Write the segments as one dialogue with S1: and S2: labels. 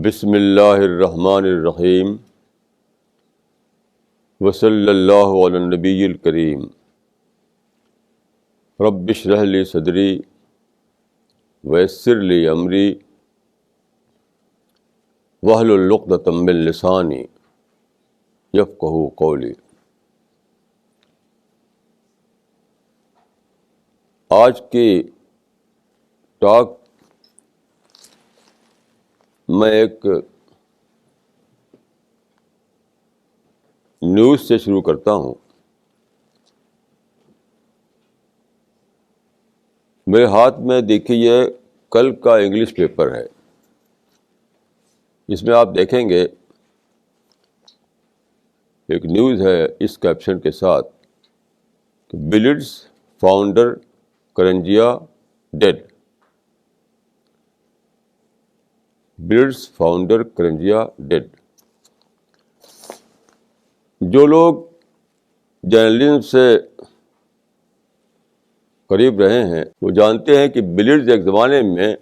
S1: بسم اللہ الرحمن الرحیم وصلی اللہ علی النبی الکریم رب اشرح لی صدری ویسر لی امری واحلل عقدۃ من لسانی یفقہوا قولی۔ آج کی ٹاک میں ایک نیوز سے شروع کرتا ہوں۔ میرے ہاتھ میں دیکھیے یہ کل کا انگلش پیپر ہے۔ اس میں آپ دیکھیں گے ایک نیوز ہے اس کیپشن کے ساتھ کہ Blitz founder Karanjia dead. Blitz founder Karanjia dead. جو لوگ جرنلزم سے قریب رہے ہیں وہ جانتے ہیں کہ بلڈز ایک زمانے میں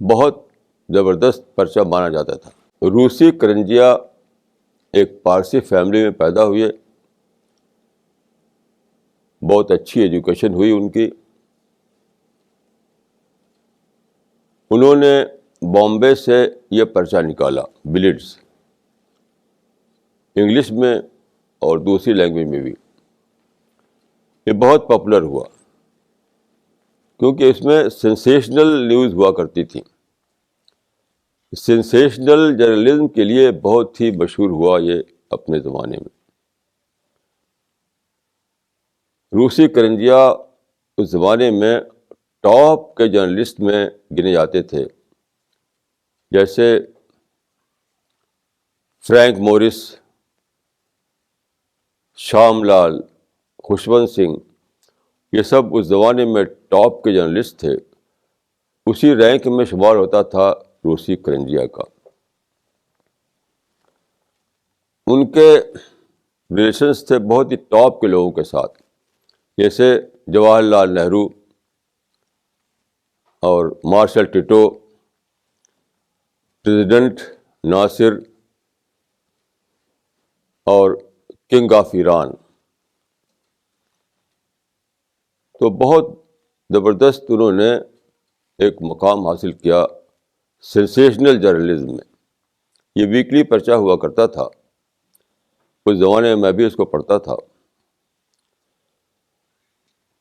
S1: بہت زبردست پرچہ مانا جاتا تھا۔ روسی کرنجیا ایک پارسی فیملی میں پیدا ہوئے، بہت اچھی ایجوکیشن ہوئی ان کی۔ انہوں نے بامبے سے یہ پرچہ نکالا بلڈز، انگلش میں اور دوسری لینگویج میں بھی۔ یہ بہت پاپولر ہوا کیونکہ اس میں سینسیشنل نیوز ہوا کرتی تھی۔ سینسیشنل جرنلزم کے لیے بہت ہی مشہور ہوا یہ اپنے زمانے میں۔ روسی کرنجیا اس زمانے میں ٹاپ کے جرنلسٹ میں گنے جاتے تھے، جیسے فرینک مورس، شام لال، خوشونت سنگھ، یہ سب اس زمانے میں ٹاپ کے جرنلسٹ تھے۔ اسی رینک میں شمار ہوتا تھا روسی کرنجیا کا۔ ان کے ریلیشنز تھے بہت ہی ٹاپ کے لوگوں کے ساتھ، جیسے جواہر لال نہرو اور مارشل ٹیٹو، پریزیڈنٹ ناصر اور کنگ آف ایران۔ تو بہت زبردست انہوں نے ایک مقام حاصل کیا سینسیشنل جرنلزم میں۔ یہ ویکلی پرچہ ہوا کرتا تھا، اس زمانے میں بھی اس کو پڑھتا تھا۔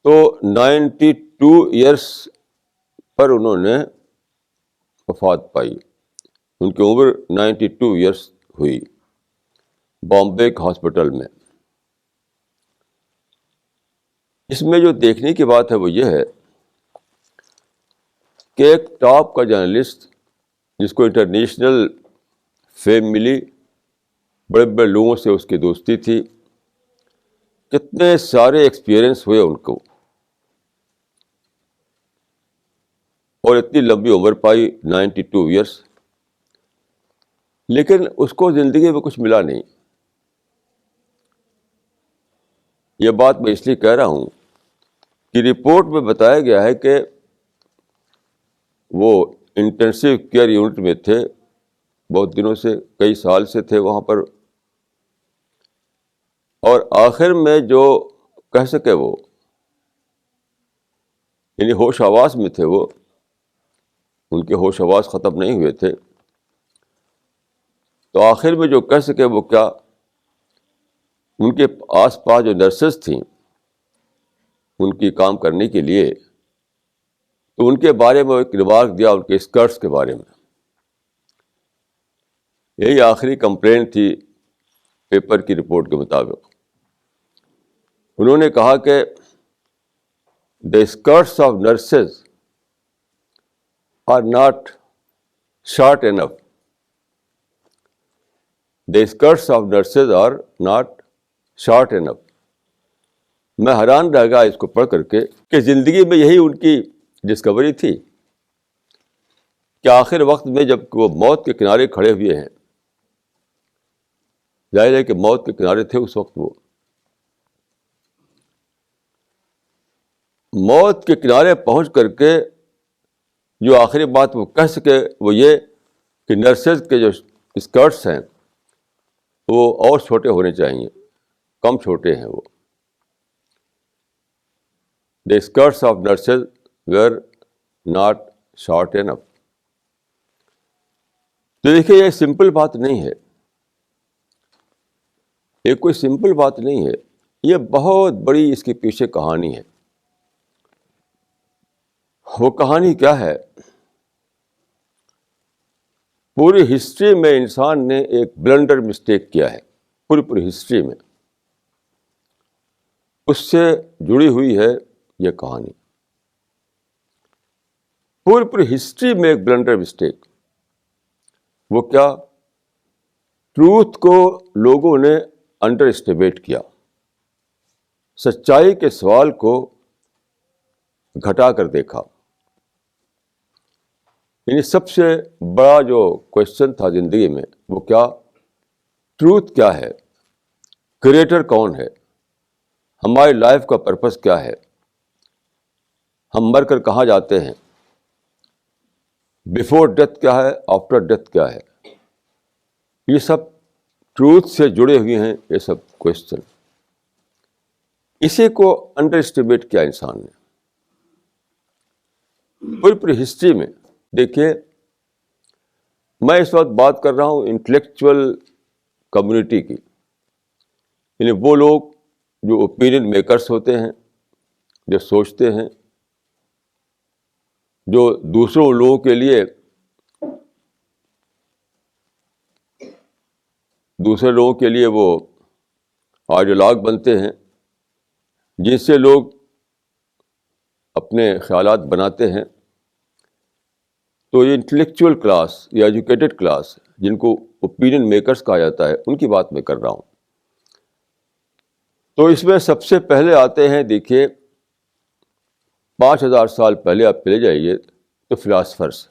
S1: تو 92 ایئرس پر انہوں نے وفات پائی۔ ان کی عمر 92 ایئرس ہوئی بامبے کے ہاسپٹل میں۔ اس میں جو دیکھنے کی بات ہے وہ یہ ہے کہ ایک ٹاپ کا جرنلسٹ جس کو انٹرنیشنل فیم ملی، بڑے بڑے لوگوں سے اس کی دوستی تھی، کتنے سارے ایکسپیرئنس ہوئے ان کو، اور اتنی لمبی عمر پائی 92 ایئرس، لیکن اس کو زندگی میں کچھ ملا نہیں۔ یہ بات میں اس لیے کہہ رہا ہوں کہ رپورٹ میں بتایا گیا ہے کہ وہ انٹینسو کیئر یونٹ میں تھے بہت دنوں سے، کئی سال سے تھے وہاں پر، اور آخر میں جو کہہ سکے وہ، یعنی ہوش آواز میں تھے وہ، ان کے ہوش آواز ختم نہیں ہوئے تھے، تو آخر میں جو کہہ سکے وہ کیا، ان کے آس پاس جو نرسز تھیں ان کی کام کرنے کے لیے، تو ان کے بارے میں ایک ریمارک دیا، ان کے اسکرٹس کے بارے میں۔ یہی آخری کمپلین تھی پیپر کی رپورٹ کے مطابق۔ انہوں نے کہا کہ the skirts of nurses are not short enough. The skirts of nurses are not short enough. میں حیران رہ گیا اس کو پڑھ کر کے کہ زندگی میں یہی ان کی ڈسکوری تھی کہ آخر وقت میں جب وہ موت کے کنارے کھڑے ہوئے ہیں، ظاہر ہے کہ موت کے کنارے تھے اس وقت، وہ موت کے کنارے پہنچ کر کے جو آخری بات وہ کہہ سکے وہ یہ کہ نرسز کے جو اسکرٹس ہیں وہ اور چھوٹے ہونے چاہیے، کم چھوٹے ہیں وہ. The skirts of nurses were not short enough. تو دیکھیے یہ سمپل بات نہیں ہے، یہ کوئی سمپل بات نہیں ہے، یہ بہت بڑی اس کے پیچھے کہانی ہے. وہ کہانی کیا ہے؟ پوری ہسٹری میں انسان نے ایک بلنڈر مسٹیک کیا ہے، پوری ہسٹری میں اس سے جڑی ہوئی ہے یہ کہانی. پوری ہسٹری میں ایک بلنڈر مسٹیک. وہ کیا؟ ٹروتھ کو لوگوں نے انڈر اسٹیمیٹ کیا، سچائی کے سوال کو گھٹا کر دیکھا. یعنی سب سے بڑا جو کوشچن تھا زندگی میں وہ کیا؟ ٹروتھ کیا ہے؟ کریٹر کون ہے؟ ہماری لائف کا پرپس کیا ہے؟ ہم مر کر کہاں جاتے ہیں؟ بیفور ڈیتھ کیا ہے؟ آفٹر ڈیتھ کیا ہے؟ یہ سب ٹروتھ سے جڑے ہوئے ہیں، یہ سب کوشچن. اسی کو انڈر اسٹیمیٹ کیا انسان نے پوری ہسٹری میں. دیکھیے میں اس وقت بات کر رہا ہوں انٹلیکچوئل کمیونٹی کی، یعنی وہ لوگ جو اوپینین میکرس ہوتے ہیں، جو سوچتے ہیں، جو دوسروں لوگوں کے لیے دوسرے لوگوں کے لیے وہ آئیڈیالاگ بنتے ہیں، جن سے لوگ اپنے خیالات بناتے ہیں. تو یہ انٹلیکچوئل کلاس یا ایجوکیٹڈ کلاس جن کو اوپینین میکرس کہا جاتا ہے، ان کی بات میں کر رہا ہوں. تو اس میں سب سے پہلے آتے ہیں، دیکھیے 5000 سال پہلے آپ چلے جائیے تو فلاسفرس.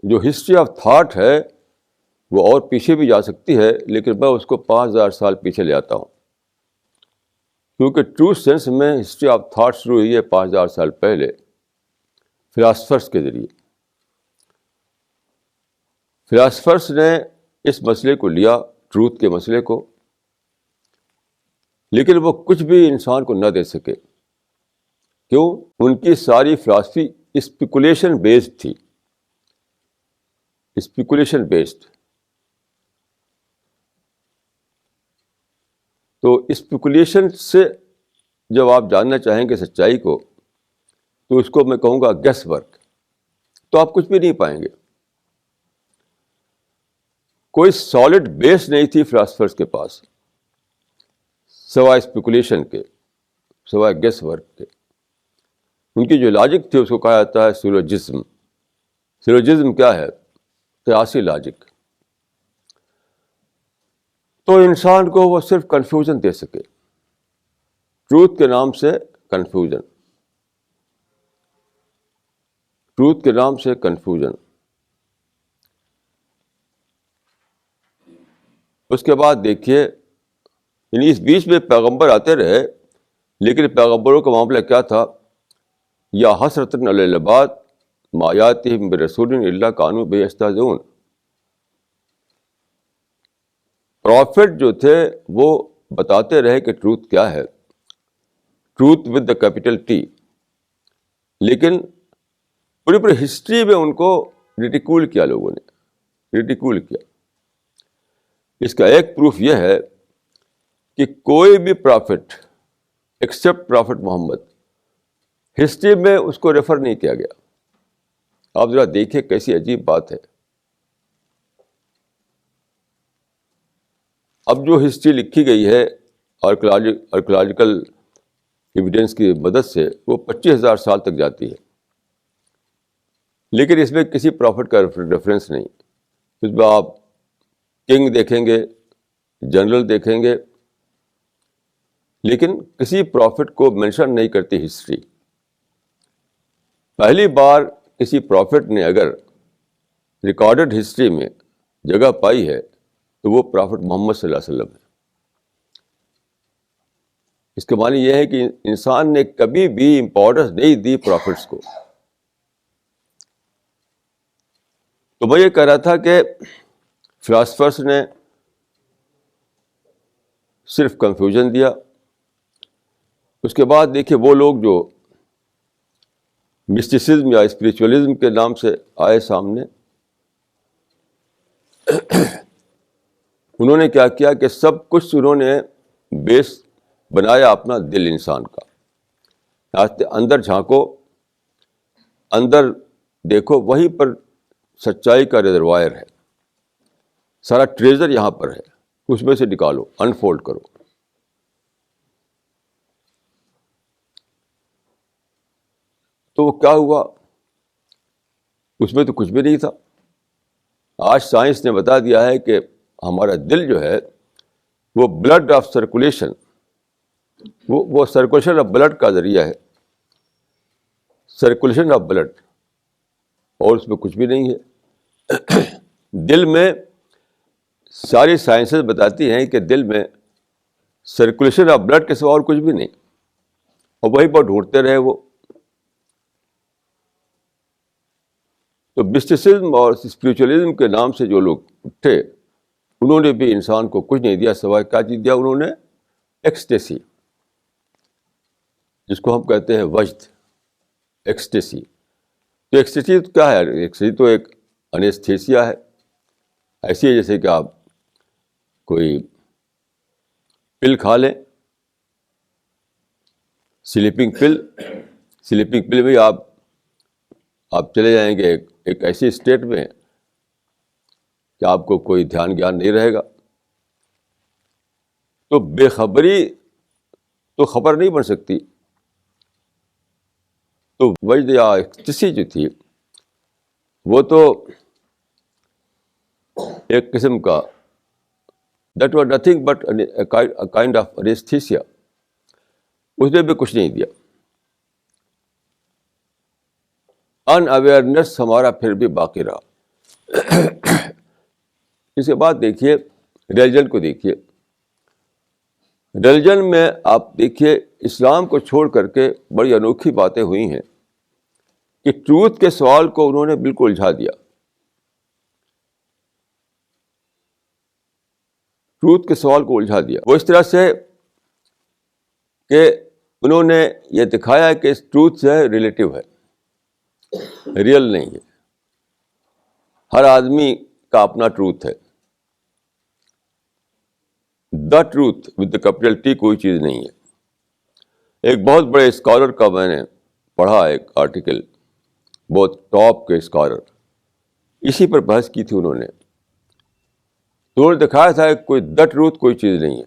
S1: جو ہسٹری آف تھاٹ ہے وہ اور پیچھے بھی جا سکتی ہے، لیکن میں اس کو 5000 سال پیچھے لے آتا ہوں، کیونکہ ٹرو سینس میں ہسٹری آف تھاٹ شروع ہوئی ہے 5000 سال پہلے فلاسفرس کے ذریعے. فلاسفرس نے اس مسئلے کو لیا، ٹروتھ کے مسئلے کو، لیکن وہ کچھ بھی انسان کو نہ دے سکے. کیوں؟ ان کی ساری فلاسفی اسپیکولیشن بیسڈ تھی، اسپیکولیشن بیسڈ. تو اسپیکولیشن سے جب آپ جاننا چاہیں گے سچائی کو، تو اس کو میں کہوں گا گیس ورک. تو آپ کچھ بھی نہیں پائیں گے. کوئی سالڈ بیس نہیں تھی فلاسفرس کے پاس سوائے اسپیکولیشن کے، سوائے گیس ورک کے. ان کی جو لاجک تھی اس کو کہا جاتا ہے سیلوجزم. سیلوجزم کیا ہے؟ قیاسی لاجک. تو انسان کو وہ صرف کنفیوژن دے سکے، ٹروتھ کے نام سے کنفیوژن، ٹروتھ کے نام سے کنفیوژن. اس کے بعد دیکھیے، یعنی اس بیچ میں پیغمبر آتے رہے، لیکن پیغمبروں کا معاملہ کیا تھا؟ یا حسرتن علی العباد ما یاتہم برسول الا کانوا بہ یستہزئون. پروفٹ جو تھے وہ بتاتے رہے کہ ٹروتھ کیا ہے، truth with the capital T, لیکن پوری ہسٹری میں ان کو ریڈیکول کیا، لوگوں نے ریڈیکول کیا. اس کا ایک پروف یہ ہے کہ کوئی بھی پرافٹ ایکسپٹ پرافٹ محمد ہسٹری میں اس کو ریفر نہیں کیا گیا. آپ ذرا دیکھیں کیسی عجیب بات ہے. اب جو ہسٹری لکھی گئی ہے آرکیولوجیکل ایویڈنس کی مدد سے، وہ 25,000 سال تک جاتی ہے، لیکن اس میں کسی پرافٹ کا ریفرنس نہیں. اس میں آپ کنگ دیکھیں گے، جنرل دیکھیں گے، لیکن کسی پرافٹ کو مینشن نہیں کرتی ہسٹری. پہلی بار کسی پرافٹ نے اگر ریکارڈڈ ہسٹری میں جگہ پائی ہے تو وہ پرافٹ محمد صلی اللہ علیہ وسلم ہے. اس کے معنی یہ ہے کہ انسان نے کبھی بھی امپورٹنس نہیں دی پرافٹس کو. تو میں یہ کہہ رہا تھا کہ فلاسفرس نے صرف کنفیوژن دیا. اس کے بعد دیکھیے وہ لوگ جو مسٹیسزم یا اسپریچولیزم کے نام سے آئے سامنے, انہوں نے کیا کیا کہ سب کچھ انہوں نے بیس بنایا اپنا دل انسان کا. اندر جھانکو, اندر دیکھو, وہیں پر سچائی کا ریزروائر ہے, سارا ٹریزر یہاں پر ہے, اس میں سے نکالو, انفولڈ کرو. تو وہ کیا ہوا, اس میں تو کچھ بھی نہیں تھا. آج سائنس نے بتا دیا ہے کہ ہمارا دل جو ہے وہ بلڈ آف سرکولیشن, وہ سرکولیشن آف بلڈ کا ذریعہ ہے, سرکولیشن آف بلڈ, اور اس میں کچھ بھی نہیں ہے. دل میں ساری سائنسز بتاتی ہیں کہ دل میں سرکولیشن آف بلڈ کے سوا اور کچھ بھی نہیں, اور وہیں پر ڈھونڈتے رہے وہ. تو مسٹیسزم اور اسپریچولیزم کے نام سے جو لوگ اٹھے, انہوں نے بھی انسان کو کچھ نہیں دیا سوائے کیا چیز دیا انہوں نے, ایکسٹیسی, جس کو ہم کہتے ہیں وجد, ایکسٹیسی. تو ایکسٹیسی کیا ہے؟ ایکسٹیسی تو ایک انیستھیسیا ہے. ایسی ہے جیسے کہ آپ کوئی پل کھا لیں, سلیپنگ پل میں آپ چلے جائیں گے ایک ایسی اسٹیٹ میں کہ آپ کو کوئی دھیان گیان نہیں رہے گا. تو بے خبری تو خبر نہیں بن سکتی. تو وجد یا ایکسٹیسی جو تھی وہ تو ایک قسم کا that was nothing but kind of anaesthesia. اس نے بھی کچھ نہیں دیا. ان اویئرنیس ہمارا پھر بھی باقی رہا. اس کے بعد دیکھیے ریلیجن کو دیکھیے. ریلیجن میں آپ دیکھیے اسلام کو چھوڑ کر کے بڑی انوکھی باتیں ہوئی ہیں کہ ٹروتھ کے سوال کو انہوں نے بالکل الجھا دیا. ٹروتھ کے سوال کو الجھا دیا وہ اس طرح سے کہ انہوں نے یہ دکھایا کہ ٹروتھ جو ہے ریلیٹیو ہے, ریئل نہیں ہے. ہر آدمی کا اپنا ٹروتھ ہے. The truth with the capital T کوئی چیز نہیں ہے. ایک بہت بڑے اسکالر کا میں نے پڑھا ایک آرٹیکل, بہت ٹاپ کے اسکالر, اسی پر بحث کی تھی انہوں نے. تو انہوں نے دکھایا تھا کہ کوئی دا ٹروتھ کوئی چیز نہیں ہے.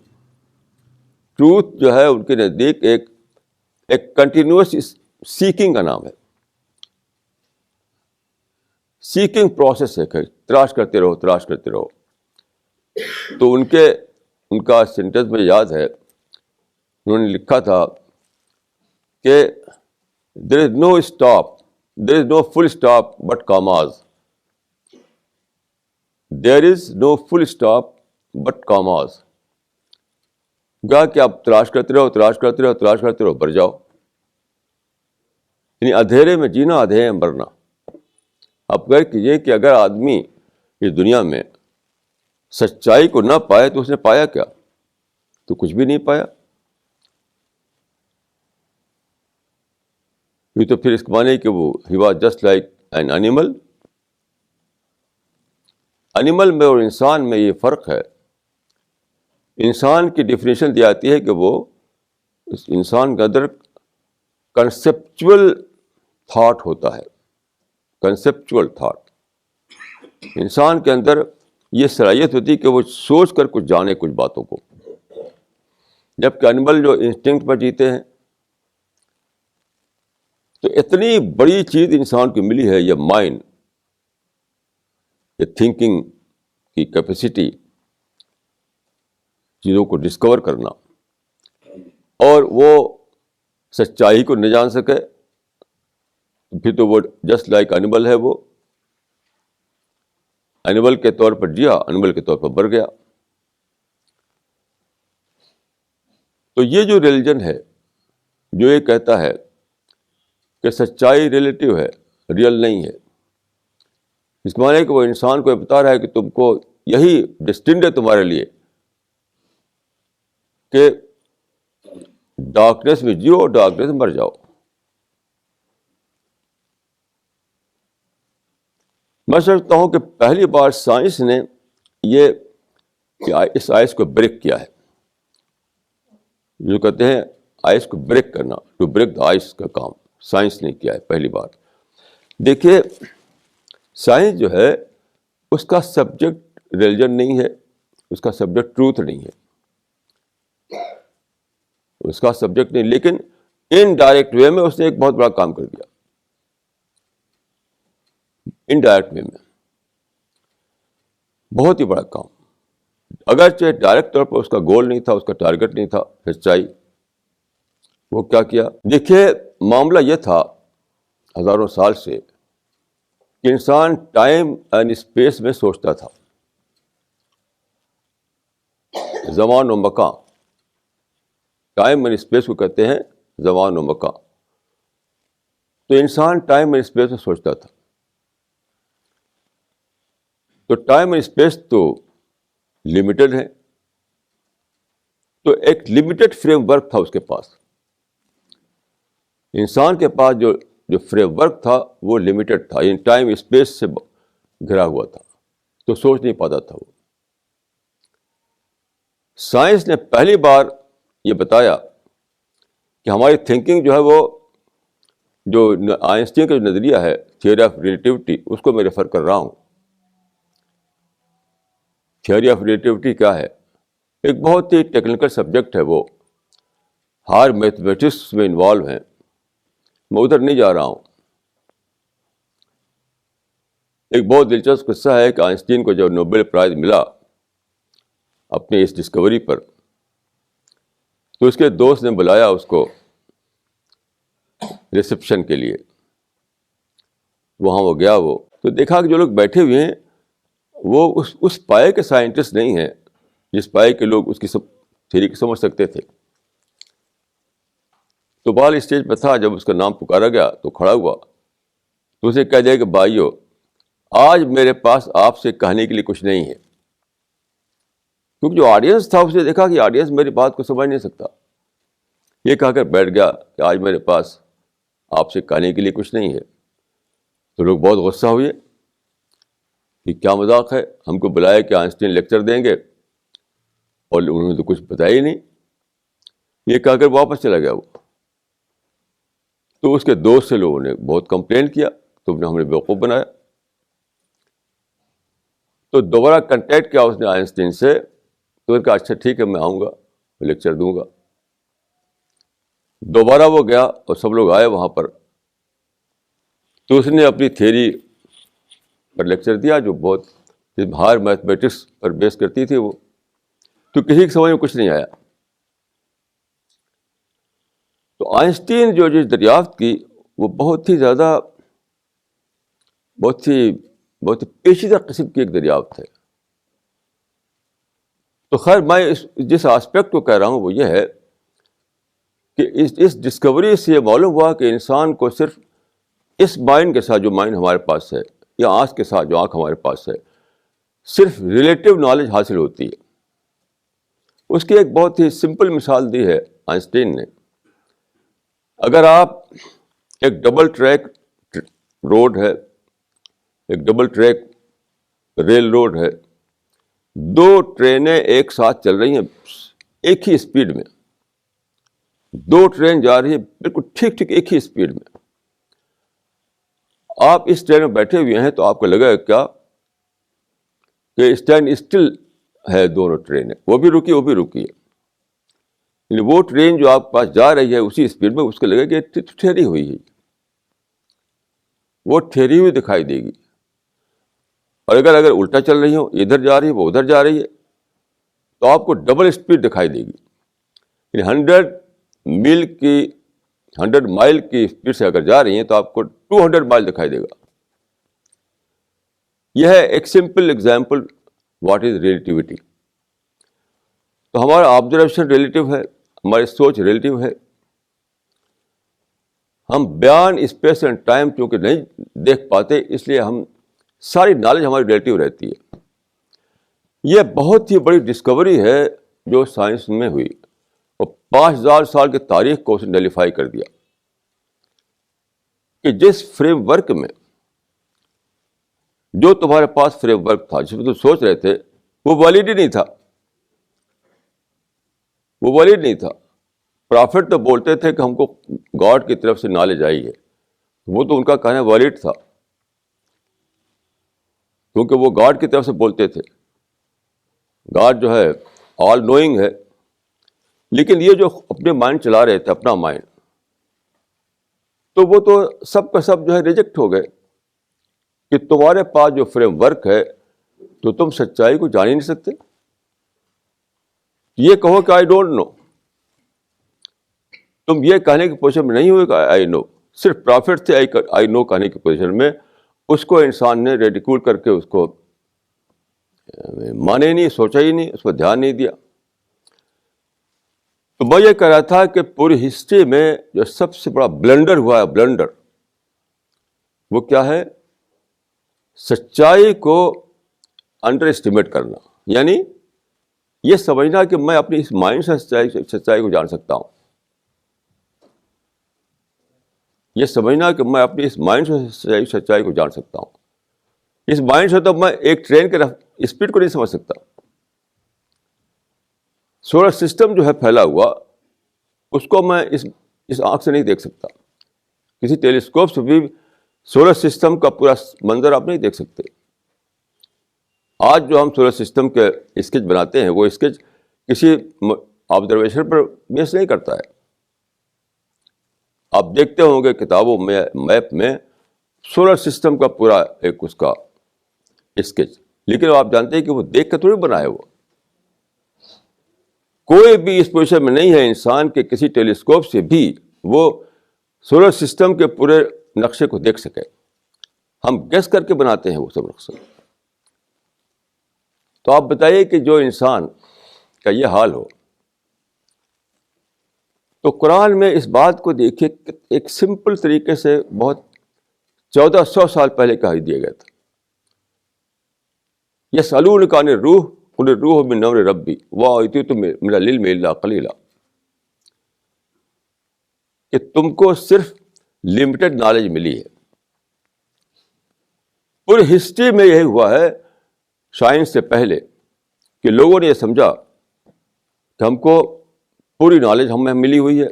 S1: ٹروتھ جو ہے ان کے نزدیک ایک کنٹینیوس سیکنگ کا نام ہے. سیکنگ پروسیس ہے, تلاش کرتے رہو. تو ان کا سینٹینس مجھے یاد ہے, انہوں نے لکھا تھا کہ there is no full stop but commas. There is no full stop but commas. گا کہ آپ تلاش کرتے رہو, بڑھ جاؤ. یعنی اندھیرے میں جینا, اندھیرے میں مرنا. آپ غور کیجیے کہ اگر آدمی اس دنیا میں سچائی کو نہ پائے تو اس نے پایا کیا؟ تو کچھ بھی نہیں پایا. یہ تو پھر اس معنی کہ وہ he was just like an animal. Animal میں اور انسان میں یہ فرق ہے. انسان کی ڈیفینیشن دی جاتی ہے کہ وہ انسان کے اندر کنسیپچول تھاٹ ہوتا ہے. کنسیپچول تھاٹ, انسان کے اندر یہ صلاحیت ہوتی ہے کہ وہ سوچ کر کچھ جانے کچھ باتوں کو, جبکہ اینیمل جو انسٹنکٹ پر جیتے ہیں. تو اتنی بڑی چیز انسان کو ملی ہے, یہ مائنڈ, یہ تھنکنگ کی کیپیسٹی, چیزوں کو ڈسکور کرنا, اور وہ سچائی کو نہ جان سکے پھر تو وہ جسٹ لائک اینیمل ہے. وہ اینیمل کے طور پر جیا, اینیمل کے طور پر مر گیا. تو یہ جو ریلیجن ہے جو یہ کہتا ہے کہ سچائی ریلیٹیو ہے, ریئل نہیں ہے, اس معنی ہے کہ وہ انسان کو یہ بتا رہا ہے کہ تم کو یہی ڈسٹنڈ ہے تمہارے لیے کہ ڈارکنیس میں جیو، ڈارکنیس میں مر جاؤ. میں سمجھتا ہوں کہ پہلی بار سائنس نے یہ اس آئس کو بریک کیا ہے. جو کہتے ہیں آئس کو بریک کرنا، ٹو بریک دا آئس کا کام سائنس نے کیا ہے پہلی بار. دیکھیے سائنس جو ہے اس کا سبجیکٹ ریلیجن نہیں ہے، اس کا سبجیکٹ ٹروتھ نہیں ہے، اس کا سبجیکٹ نہیں، لیکن انڈائریکٹ وے میں اس نے ایک بہت بڑا کام کر دیا. انڈائریکٹ وے میں بہت ہی بڑا کام، اگرچہ ڈائریکٹ طور پر اس کا گول نہیں تھا، اس کا ٹارگیٹ نہیں تھا سچائی. وہ کیا کیا؟ دیکھیے معاملہ یہ تھا ہزاروں سال سے کہ انسان ٹائم اینڈ اسپیس میں سوچتا تھا، زمان و مکان. ٹائم اینڈ اسپیس کو کہتے ہیں زمان و مکان. تو انسان ٹائم اینڈ اسپیس میں سوچتا تھا. تو ٹائم اینڈ اسپیس تو لمیٹڈ ہے، تو ایک لمیٹڈ فریم ورک تھا اس کے پاس. انسان کے پاس جو فریم ورک تھا وہ لمیٹڈ تھا، یعنی ٹائم اسپیس سے گھرا ہوا تھا، تو سوچ نہیں پاتا تھا وہ. سائنس نے پہلی بار یہ بتایا کہ ہماری تھنکنگ جو ہے وہ جو آئنسٹین کا جو نظریہ ہے تھیوری آف ریلیٹیوٹی، اس کو میں ریفر کر رہا ہوں. تھیوری آف ریلیٹیوٹی کیا ہے؟ ایک بہت ہی ٹیکنیکل سبجیکٹ ہے، وہ ہائر میتھمیٹکس میں انوالو ہیں، میں ادھر نہیں جا رہا ہوں. ایک بہت دلچسپ قصہ ہے کہ آئنسٹین کو جب نوبل پرائز ملا اپنی اس ڈسکوری پر، تو اس کے دوست نے بلایا اس کو ریسیپشن کے لیے. وہاں وہ گیا، وہ تو دیکھا کہ جو لوگ بیٹھے ہوئے ہیں وہ اس پائے کے سائنٹسٹ نہیں ہیں جس پائے کے لوگ اس کی سب تھیوری کو سمجھ سکتے تھے. تو بال اسٹیج پہ تھا، جب اس کا نام پکارا گیا تو کھڑا ہوا، تو اسے کہہ دیا کہ بھائیو آج میرے پاس آپ سے کہنے کے لیے کچھ نہیں ہے. کیونکہ جو آڈینس تھا اس نے دیکھا کہ آڈینس میری بات کو سمجھ نہیں سکتا. یہ کہہ کر بیٹھ گیا کہ آج میرے پاس آپ سے کہنے کے لیے کچھ نہیں ہے. تو لوگ بہت غصہ ہوئے کہ کیا مذاق ہے، ہم کو بلایا کہ آئنسٹین لیکچر دیں گے اور انہوں نے تو کچھ بتایا ہی نہیں. یہ کہہ کر واپس چلا گیا وہ. تو اس کے دوست سے لوگوں نے بہت کمپلین کیا، تم نے ہمیں بیوقوف بنایا. تو دوبارہ کنٹیکٹ کیا اس نے آئنسٹین سے، تو انہوں نے کہا اچھا ٹھیک ہے میں آؤں گا، لیکچر دوں گا. دوبارہ وہ گیا اور سب لوگ آئے وہاں پر. تو اس نے اپنی تھیوری پر لیکچر دیا جو بہت ہائر میتھمیٹکس پر بیس کرتی تھی وہ. تو کسی کی سمجھ میں کچھ نہیں آیا. تو آئنسٹین جو دریافت کی وہ بہت ہی زیادہ بہت ہی پیچیدہ قسم کی ایک دریافت ہے. تو خیر میں جس آسپیکٹ کو کہہ رہا ہوں وہ یہ ہے کہ اس ڈسکوری سے یہ معلوم ہوا کہ انسان کو صرف اس مائنڈ کے ساتھ جو مائنڈ ہمارے پاس ہے، یا آنکھ کے ساتھ جو آنکھ ہمارے پاس ہے، صرف ریلیٹیو نالج حاصل ہوتی ہے. اس کی ایک بہت ہی سمپل مثال دی ہے آئنسٹین نے. اگر آپ ایک ڈبل ٹریک روڈ ہے، ایک ڈبل ٹریک ریل روڈ ہے، دو ٹرینیں ایک ساتھ چل رہی ہیں ایک ہی اسپیڈ میں، دو ٹرین جا رہی ہے بالکل ٹھیک ایک ہی اسپیڈ میں. آپ اس ٹرین میں بیٹھے ہوئے ہیں تو آپ کو لگے گا کیا کہ اسٹینڈ اسٹل ہے دونوں ٹرینیں، وہ بھی رکی وہ بھی رکی ہے. یعنی وہ ٹرین جو آپ پاس جا رہی ہے اسی اسپیڈ میں، اس کو لگے کہ ٹھہری ہوئی ہے، وہ ٹھہری ہوئی دکھائی دے گی. اور اگر الٹا چل رہی ہو، ادھر جا رہی ہے وہ ادھر جا رہی ہے، تو آپ کو ڈبل اسپیڈ دکھائی دے گی. یعنی 100 مائل کی اسپیڈ سے اگر جا رہی ہیں تو آپ کو 200 مائل دکھائی دے گا. یہ ہے ایک simple example what is relativity. تو ہمارا آبزرویشن ریلیٹیو ہے، ہماری سوچ ریلیٹیو ہے. ہم بیان اسپیس اینڈ ٹائم چونکہ نہیں دیکھ پاتے، اس لیے ہم ساری نالج ہماری ریلیٹیو رہتی ہے. یہ بہت ہی بڑی ڈسکوری ہے جو سائنس میں ہوئی, اور 5000 سال کی تاریخ کو اس نے نلیفائی کر دیا کہ جس فریم ورک میں, جو تمہارے پاس فریم ورک تھا, جس میں تم سوچ رہے تھے, وہ ویلڈ ہی نہیں تھا. وہ ویلڈ نہیں تھا. پرافٹ تو بولتے تھے کہ ہم کو گاڈ کی طرف سے نالج آئی ہے, وہ تو ان کا کہنا ویلڈ تھا, کیونکہ وہ گاڈ کی طرف سے بولتے تھے. گاڈ جو ہے آل نوئنگ ہے. لیکن یہ جو اپنے مائنڈ چلا رہے تھے, اپنا مائنڈ, تو وہ تو سب کا سب جو ہے ریجیکٹ ہو گئے کہ تمہارے پاس جو فریم ورک ہے تو تم سچائی کو جان ہی نہیں سکتے. یہ کہو کہ آئی ڈونٹ نو, تم یہ کہنے کی پوزیشن میں نہیں ہوئے کہ آئی نو. صرف پرافٹ تھے آئی نو کہنے کی پوزیشن میں, اس کو انسان نے ریڈیکول کر کے اس کو مانے نہیں, سوچا ہی نہیں, اس پر دھیان نہیں دیا. تو میں یہ کہہ رہا تھا کہ پوری ہسٹری میں جو سب سے بڑا بلنڈر ہوا ہے, بلنڈر, وہ کیا ہے؟ سچائی کو انڈر اسٹیمیٹ کرنا. یعنی یہ سمجھنا کہ میں اپنی اس مائنڈ سے سچائی کو جان سکتا ہوں. یہ سمجھنا کہ میں اپنی اس مائنڈ سے سچائی کو جان سکتا ہوں. اس مائنڈ سے تو میں ایک ٹرین کے اسپیڈ کو نہیں سمجھ سکتا. سولر سسٹم جو ہے پھیلا ہوا, اس کو میں اس آنکھ سے نہیں دیکھ سکتا. کسی ٹیلیسکوپ سے بھی سولر سسٹم کا پورا منظر آپ نہیں دیکھ سکتے. آج جو ہم سولر سسٹم کے اسکیچ بناتے ہیں, وہ اسکیچ کسی آبزرویشن پر بیس نہیں کرتا ہے. آپ دیکھتے ہوں گے کتابوں میں, میپ میں سولر سسٹم کا پورا ایک اس کا اسکیچ, لیکن آپ جانتے ہیں کہ وہ دیکھ کے تھوڑی بنا ہے. وہ کوئی بھی اس پوزیشن میں نہیں ہے انسان کے کسی ٹیلیسکوپ سے بھی وہ سولر سسٹم کے پورے نقشے کو دیکھ سکے. ہم گیس کر کے بناتے ہیں وہ سب نقشے. تو آپ بتائیے کہ جو انسان کا یہ حال ہو, تو قرآن میں اس بات کو دیکھیے ایک سمپل طریقے سے بہت 1400 سال پہلے کہہ دیا گیا تھا. یسألونک عن الروح قل الروح من امر ربی وما اوتیتم من العلم الا قلیلا, کہ تم کو صرف لمیٹڈ نالج ملی ہے. پوری ہسٹری میں یہی ہوا ہے سائنس سے پہلے, کہ لوگوں نے یہ سمجھا کہ ہم کو پوری نالج ہمیں ملی ہوئی ہے,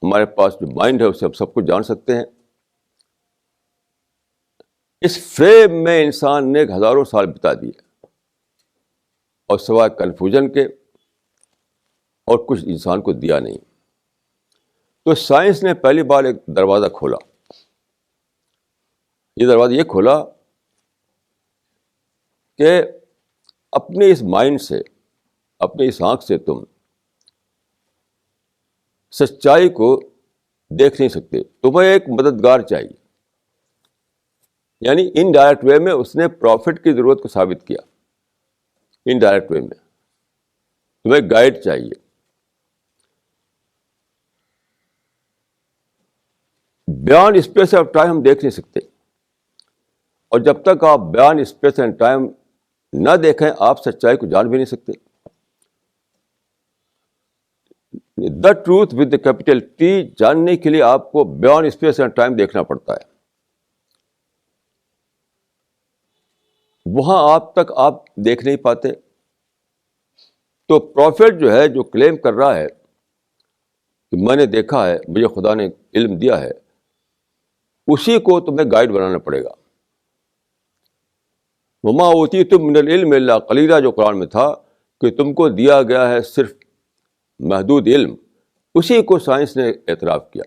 S1: ہمارے پاس جو مائنڈ ہے اسے ہم سب کچھ جان سکتے ہیں. اس فریم میں انسان نے ہزاروں سال بتا دیے, اور سوائے کنفیوژن کے اور کچھ انسان کو دیا نہیں. تو سائنس نے پہلی بار ایک دروازہ کھولا. یہ دروازہ یہ کھولا کہ اپنے اس مائنڈ سے, اپنے اس آنکھ سے تم سچائی کو دیکھ نہیں سکتے, تمہیں ایک مددگار چاہیے. یعنی انڈائریکٹ وے میں اس نے پروفٹ کی ضرورت کو ثابت کیا. انڈائریکٹ وے میں تمہیں گائیڈ چاہیے. بیانڈ اسپیس آف ٹائم ہم دیکھ نہیں سکتے, اور جب تک آپ بیانڈ اسپیس اینڈ ٹائم نہ دیکھیں آپ سچائی کو جان بھی نہیں سکتے. The truth with the capital T جاننے کے لیے آپ کو بیانڈ اسپیس اینڈ ٹائم دیکھنا پڑتا ہے. وہاں آپ تک آپ دیکھ نہیں پاتے. تو پروفٹ جو ہے, جو کلیم کر رہا ہے کہ میں نے دیکھا ہے, مجھے خدا نے علم دیا ہے, اسی کو تمہیں گائیڈ بنانا پڑے گا. وما اوتیتم من العلم الا قلیلا, جو قرآن میں تھا کہ تم کو دیا گیا ہے صرف محدود علم, اسی کو سائنس نے اعتراف کیا.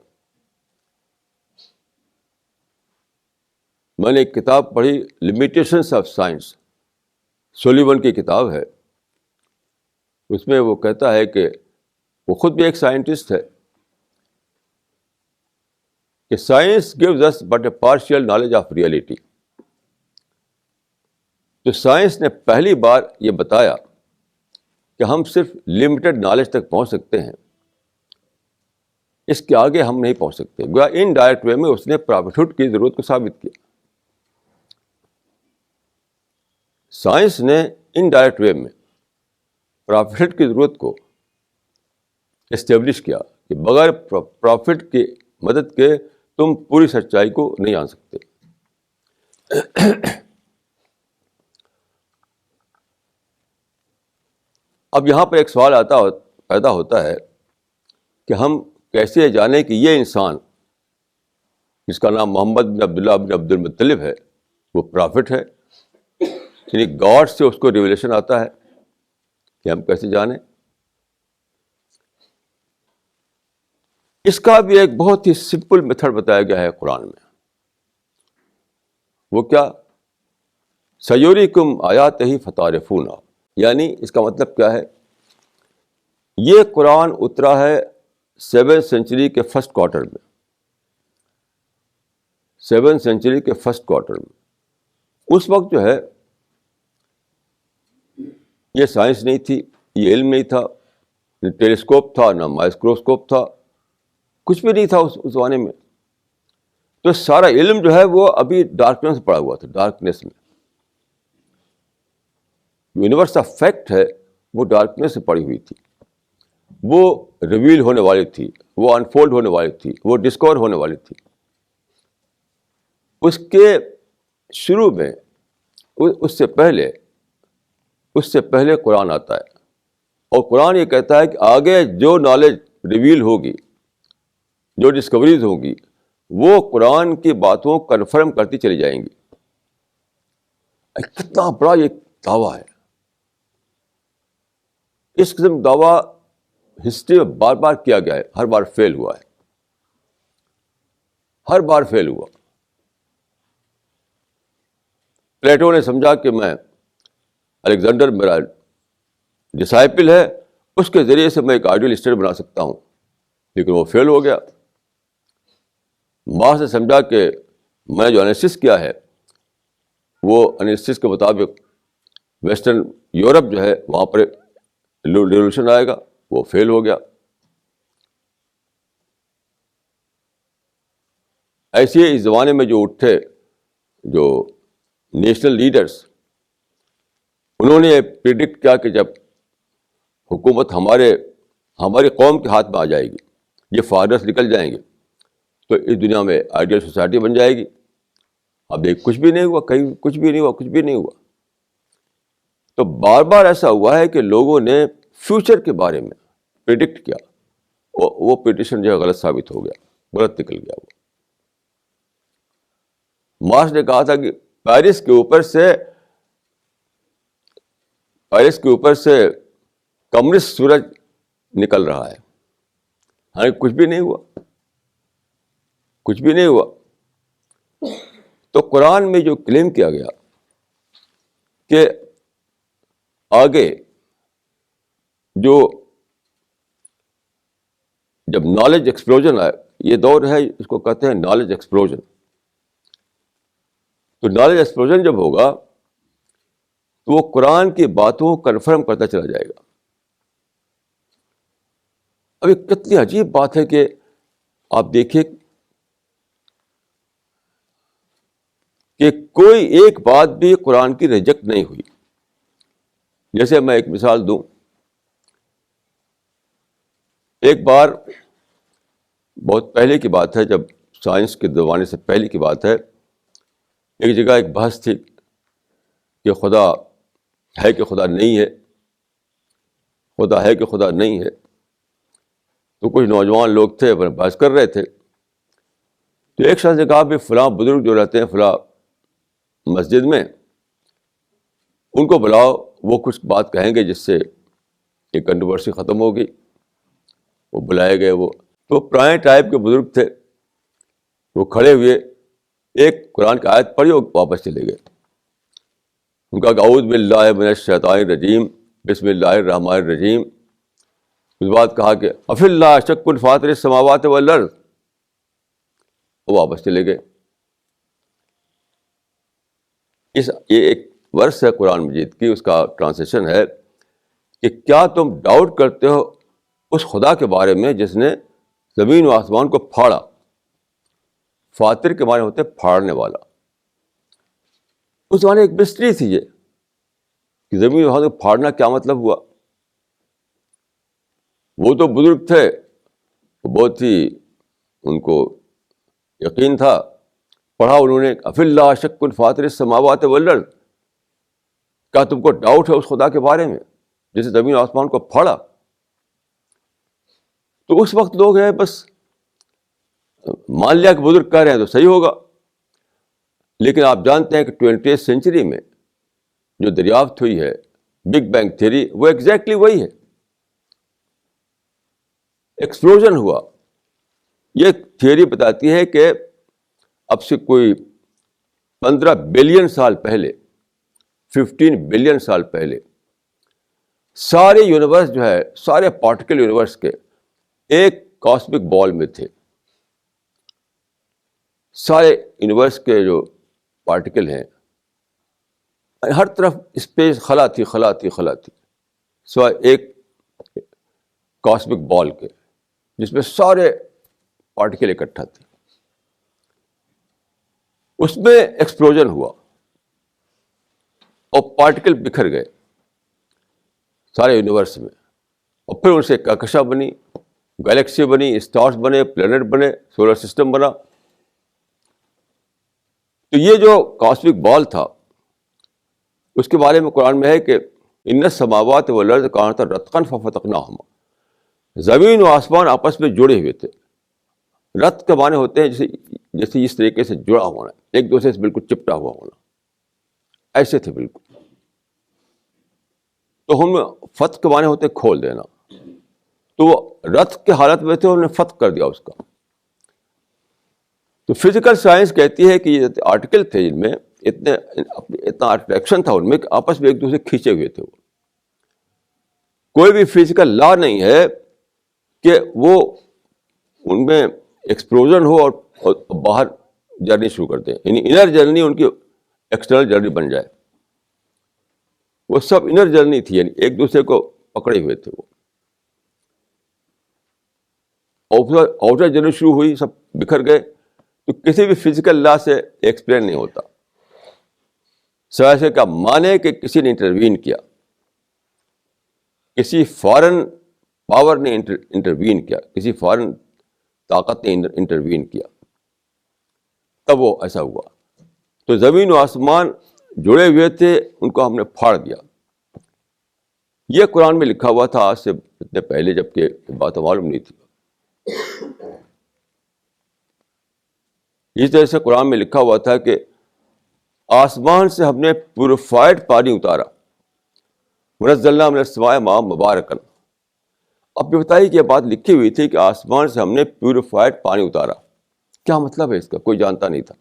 S1: میں نے ایک کتاب پڑھی, لمیٹیشنس آف سائنس, سولیون کی کتاب ہے. اس میں وہ کہتا ہے کہ وہ خود بھی ایک سائنٹسٹ ہے کہ science gives us but a partial knowledge of reality. تو سائنس نے پہلی بار یہ بتایا کہ ہم صرف لمیٹڈ نالج تک پہنچ سکتے ہیں, اس کے آگے ہم نہیں پہنچ سکتے. گویا انڈائریکٹ وے میں اس نے پرافٹہڈ کی ضرورت کو ثابت کیا. سائنس نے انڈائریکٹ وے میں پرافٹ کی ضرورت کو اسٹیبلش کیا کہ بغیر پرافٹ کی مدد کے تم پوری سچائی کو نہیں جان سکتے. اب یہاں پر ایک سوال پیدا ہوتا ہے کہ ہم کیسے جانیں کہ یہ انسان جس کا نام محمد بن عبداللہ بن عبد المطلب ہے وہ پرافٹ ہے. یعنی گاڈ سے اس کو ریویلیشن آتا ہے کہ ہم کیسے جانیں. اس کا بھی ایک بہت ہی سمپل میتھڈ بتایا گیا ہے قرآن میں. وہ کیا؟ سیوریکم آیاتہ فتعرفونہا. یعنی اس کا مطلب کیا ہے؟ یہ قرآن اترا ہے 7th سینچری کے فرسٹ کوارٹر میں. 7th سینچری کے فرسٹ کوارٹر میں. اس وقت جو ہے یہ سائنس نہیں تھی, یہ علم نہیں تھا, نہ ٹیلیسکوپ تھا, نہ مائکروسکوپ تھا, کچھ بھی نہیں تھا اس زمانے میں. تو سارا علم جو ہے وہ ابھی ڈارکنیس میں پڑا ہوا تھا. ڈارکنیس میں یونیورس آف فیکٹ ہے وہ ڈارکنیس سے پڑی ہوئی تھی. وہ ریویل ہونے والی تھی, وہ انفولڈ ہونے والی تھی, وہ ڈسکور ہونے والی تھی. اس کے شروع میں اس سے پہلے قرآن آتا ہے, اور قرآن یہ کہتا ہے کہ آگے جو نالج ریویل ہوگی, جو ڈسکوریز ہوں گی, وہ قرآن کی باتوں کو کنفرم کرتی چلی جائیں گی. کتنا بڑا یہ دعویٰ ہے. اس قسم دعویٰ ہسٹری میں بار بار کیا گیا ہے, ہر بار فیل ہوا ہے, ہر بار فیل ہوا. پلیٹو نے سمجھا کہ میں الیگزینڈر میرا ڈسائپل ہے, اس کے ذریعے سے میں ایک آئیڈیل اسٹیٹ بنا سکتا ہوں, لیکن وہ فیل ہو گیا. مارکس نے سمجھا کہ میں جو انالیسس کیا ہے وہ انالیسس کے مطابق ویسٹرن یورپ جو ہے وہاں پر ریولیوشن آئے گا, وہ فیل ہو گیا. ایسے اس زمانے میں جو اٹھے جو نیشنل لیڈرز, انہوں نے پریڈکٹ کیا کہ جب حکومت ہماری قوم کے ہاتھ میں آ جائے گی, یہ فارنرز نکل جائیں گے, تو اس دنیا میں آئیڈیل سوسائٹی بن جائے گی. اب دیکھ کچھ بھی نہیں ہوا, کہیں کچھ بھی نہیں ہوا. تو بار بار ایسا ہوا ہے کہ لوگوں نے فیوچر کے بارے میں پریڈکٹ کیا, وہ پریڈکشن جو ہے غلط ثابت ہو گیا, غلط نکل گیا. وہ مارکس نے کہا تھا کہ پیرس کے اوپر سے کمیونسٹ سورج نکل رہا ہے. ہاں, کچھ بھی نہیں ہوا. تو قرآن میں جو کلیم کیا گیا کہ آگے جب نالج ایکسپلوژن آئے, یہ دور ہے اس کو کہتے ہیں نالج ایکسپلوژن. تو نالج ایکسپلوژن جب ہوگا تو وہ قرآن کی باتوں کو کنفرم کرتا چلا جائے گا. اب یہ کتنی عجیب بات ہے کہ آپ دیکھیے کہ کوئی ایک بات بھی قرآن کی ریجیکٹ نہیں ہوئی. جیسے میں ایک مثال دوں, ایک بار بہت پہلے کی بات ہے, جب سائنس کے زمانے سے پہلے کی بات ہے, ایک جگہ ایک بحث تھی کہ خدا ہے کہ خدا نہیں ہے, خدا ہے کہ خدا نہیں ہے. تو کچھ نوجوان لوگ تھے بحث کر رہے تھے. تو ایک شخص نے کہا بھی فلاں بزرگ جو رہتے ہیں فلاں مسجد میں, ان کو بلاؤ, وہ کچھ بات کہیں گے جس سے یہ کنٹروورسی ختم ہوگی. وہ بلائے گئے. وہ تو پرانے ٹائپ کے بزرگ تھے, وہ کھڑے ہوئے, ایک قرآن کی آیت پڑھی اور واپس چلے گئے. ان کا کہ اعوذ باللہ من الشیطان الرجیم بسم اللہ الرحمن الرحیم. اس بات کہا کہ افی اللہ شک فاطر السماوات والارض, وہ واپس چلے گئے. یہ ایک ورس ہے قرآن مجید کی, اس کا ٹرانسلیشن ہے کہ کیا تم ڈاؤٹ کرتے ہو اس خدا کے بارے میں جس نے زمین و آسمان کو پھاڑا. فاتر کے معنی ہوتے پھاڑنے والا. اس زمانے ایک مسٹری تھی یہ, کہ زمین وہاں کو پھاڑنا کیا مطلب ہوا. وہ تو بزرگ تھے, بہت ہی ان کو یقین تھا, پڑھا انہوں نے, افی اللہ شک فاطر السماوات والارض, کیا تم کو ڈاؤٹ ہے اس خدا کے بارے میں جسے زمین و آسمان کو پھاڑا؟ تو اس وقت لوگ ہیں بس مان لیا کہ بزرگ کہہ رہے ہیں تو صحیح ہوگا. لیکن آپ جانتے ہیں کہ 20th سینچری میں جو دریافت ہوئی ہے بگ بینگ تھیوری, وہ ایگزیکٹلی وہی ہے. ایکسپلوژن ہوا. یہ تھیوری بتاتی ہے کہ اب سے کوئی 15 بلین سال پہلے, 15 بلین سال پہلے سارے یونیورس جو ہے, سارے پارٹیکل یونیورس کے ایک کاسمک بال میں تھے. سارے یونیورس کے جو پارٹیکل ہیں, ہر طرف اسپیس خلا تھی, سوائے ایک کاسمک بال کے جس میں سارے پارٹیکل اکٹھا تھے. اس میں ایکسپلوژن ہوا اور پارٹیکل بکھر گئے سارے یونیورس میں, اور پھر ان سے کہکشاں بنی, گلیکسی بنی, اسٹارز بنے, پلینٹ بنے, سولر سسٹم بنا. تو یہ جو کاسمک بال تھا اس کے بارے میں قرآن میں ہے کہ ان السماوات والارض کانتا رتقا ففتقناہما, زمین و آسمان آپس میں جڑے ہوئے تھے. رت کے معنی ہوتے ہیں جیسے اس طریقے سے جڑا ہونا, ایک دوسرے سے بالکل چپٹا ہوا ہونا, ایسے تھے بالکل. تو ہم فتح کے معنی ہوتے ہیں کھول دینا, تو وہ رت کے حالت میں تھے, انہوں نے فتح کر دیا اس کا. تو فزیکل سائنس کہتی ہے کہ یہ آرٹیکل تھے جن میں اتنا اٹریکشن تھا ان میں کہ آپس میں ایک دوسرے کھینچے ہوئے تھے. وہ کوئی بھی فزیکل لا نہیں ہے کہ وہ ان میں ایکسپلوژن ہو اور باہر جرنی شروع کر دیں, یعنی انر جرنی ان کی ایکسٹرنل جرنی بن جائے. وہ سب انر جرنی تھی, یعنی ایک دوسرے کو پکڑے ہوئے تھے. وہ آؤٹر جرنی شروع ہوئی, سب بکھر گئے. تو کسی بھی فزیکل لا سے ایکسپلین نہیں ہوتا, سوائے سے کا مانے کہ کسی نے انٹروین کیا, کسی فارن پاور نے انٹروین کیا, کسی فارن طاقت نے انٹروین کیا, تب وہ ایسا ہوا. تو زمین و آسمان جڑے ہوئے تھے, ان کو ہم نے پھاڑ دیا. یہ قرآن میں لکھا ہوا تھا آج سے اتنے پہلے, جبکہ بات معلوم نہیں تھی. اس طرح سے قرآن میں لکھا ہوا تھا کہ آسمان سے ہم نے پیوریفائڈ پانی اتارا, ونزلنا من السماء ماء مبارکا. اب یہ بتائیے کہ یہ بات لکھی ہوئی تھی کہ آسمان سے ہم نے پیوریفائڈ پانی اتارا. کیا مطلب ہے اس کا؟ کوئی جانتا نہیں تھا.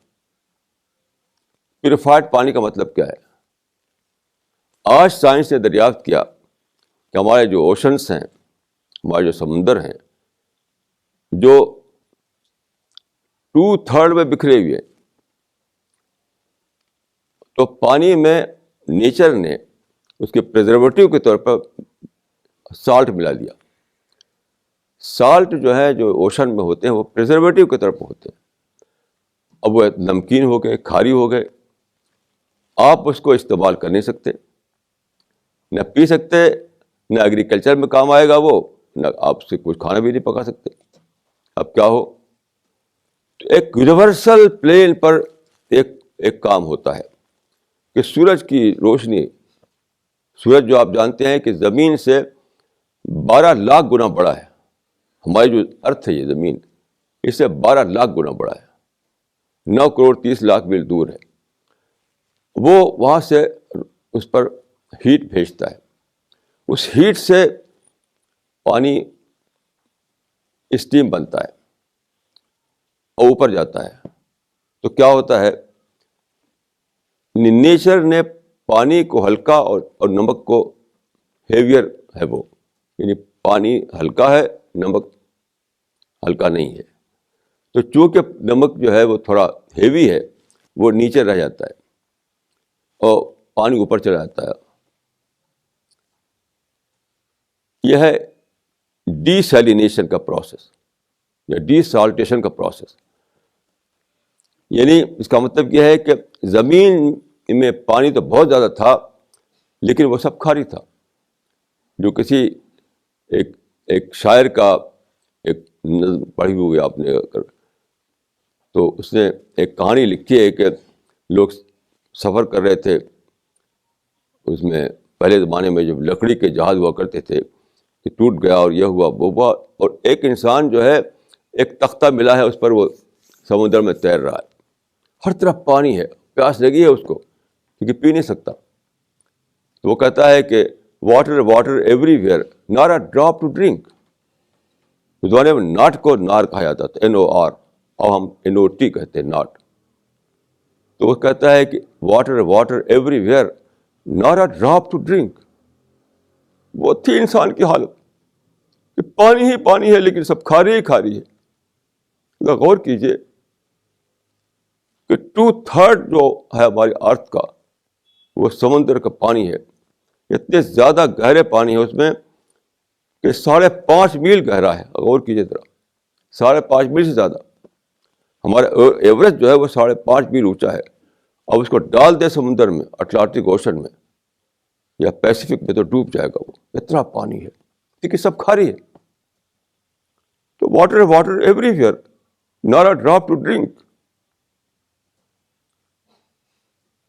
S1: پیوریفائڈ پانی کا مطلب کیا ہے؟ آج سائنس نے دریافت کیا کہ ہمارے جو اوشنس ہیں, ہمارے جو سمندر ہیں, جو 2/3 میں بکھرے ہوئے, تو پانی میں نیچر نے اس کے پریزرویٹو کے طور پر سالٹ ملا دیا. سالٹ جو ہے, جو اوشن میں ہوتے ہیں, وہ پریزرویٹو کے طور پر ہوتے ہیں. اب وہ نمکین ہو گئے, کھاری ہو گئے, آپ اس کو استعمال کر نہیں سکتے, نہ پی سکتے, نہ ایگریکلچر میں کام آئے گا وہ, نہ آپ سے کچھ کھانا بھی نہیں پکا سکتے. اب کیا ہو؟ تو ایک یونیورسل پلین پر ایک کام ہوتا ہے کہ سورج کی روشنی, سورج جو آپ جانتے ہیں کہ زمین سے 12 لاکھ گنا بڑا ہے. ہماری جو ارتھ ہے, یہ زمین, اس سے 12 لاکھ گنا بڑا ہے, 9 کروڑ 30 لاکھ میل دور ہے. وہ وہاں سے اس پر ہیٹ بھیجتا ہے, اس ہیٹ سے پانی اسٹیم بنتا ہے اور اوپر جاتا ہے. تو کیا ہوتا ہے, نیچر نے پانی کو ہلکا اور نمک کو ہیویئر ہے, وہ یعنی پانی ہلکا ہے, نمک ہلکا نہیں ہے. تو چونکہ نمک جو ہے وہ تھوڑا ہیوی ہے, وہ نیچے رہ جاتا ہے اور پانی اوپر چلا جاتا ہے. یہ ہے ڈی سیلینیشن کا پروسیس یا ڈی سالٹیشن کا پروسیس. یعنی اس کا مطلب یہ ہے کہ زمین میں پانی تو بہت زیادہ تھا, لیکن وہ سب کھاری تھا. جو کسی ایک شاعر کا ایک نظم پڑھی ہوئی آپ نے تو اس نے ایک کہانی لکھی ہے کہ لوگ سفر کر رہے تھے اس میں پہلے زمانے میں جب لکڑی کے جہاز ہوا کرتے تھے کہ ٹوٹ گیا اور یہ ہوا وہ ہوا, اور ایک انسان جو ہے ایک تختہ ملا ہے اس پر وہ سمندر میں تیر رہا ہے, ہر طرف پانی ہے, پیاس لگی ہے اس کو کیونکہ پی نہیں سکتا. تو وہ کہتا ہے کہ water water everywhere not a drop to drink. اس زمانے میں ناٹ کو نار کہا جاتا تھا, NOR, اور ہم NOT کہتے ہیں ناٹ. تو وہ کہتا ہے کہ water water everywhere not a drop to drink. وہ تھی انسان کی حالت کہ پانی ہی پانی ہے لیکن سب کھاری ہی کھاری ہے. غور کیجئے کہ 2/3 جو ہے ہماری ارتھ کا وہ سمندر کا پانی ہے. اتنے زیادہ گہرے پانی ہے اس میں کہ 5.5 میل گہرا ہے. غور کیجیے ذرا, 5.5 میل سے زیادہ. ہمارا ایوریج جو ہے وہ 5.5 میل اونچا ہے. اب اس کو ڈال دے سمندر میں, اٹلانٹک اوشن میں یا پیسیفک میں, تو ڈوب جائے گا. وہ اتنا پانی ہے کیونکہ سب کھاری ہے. تو water water everywhere not a drop to drink.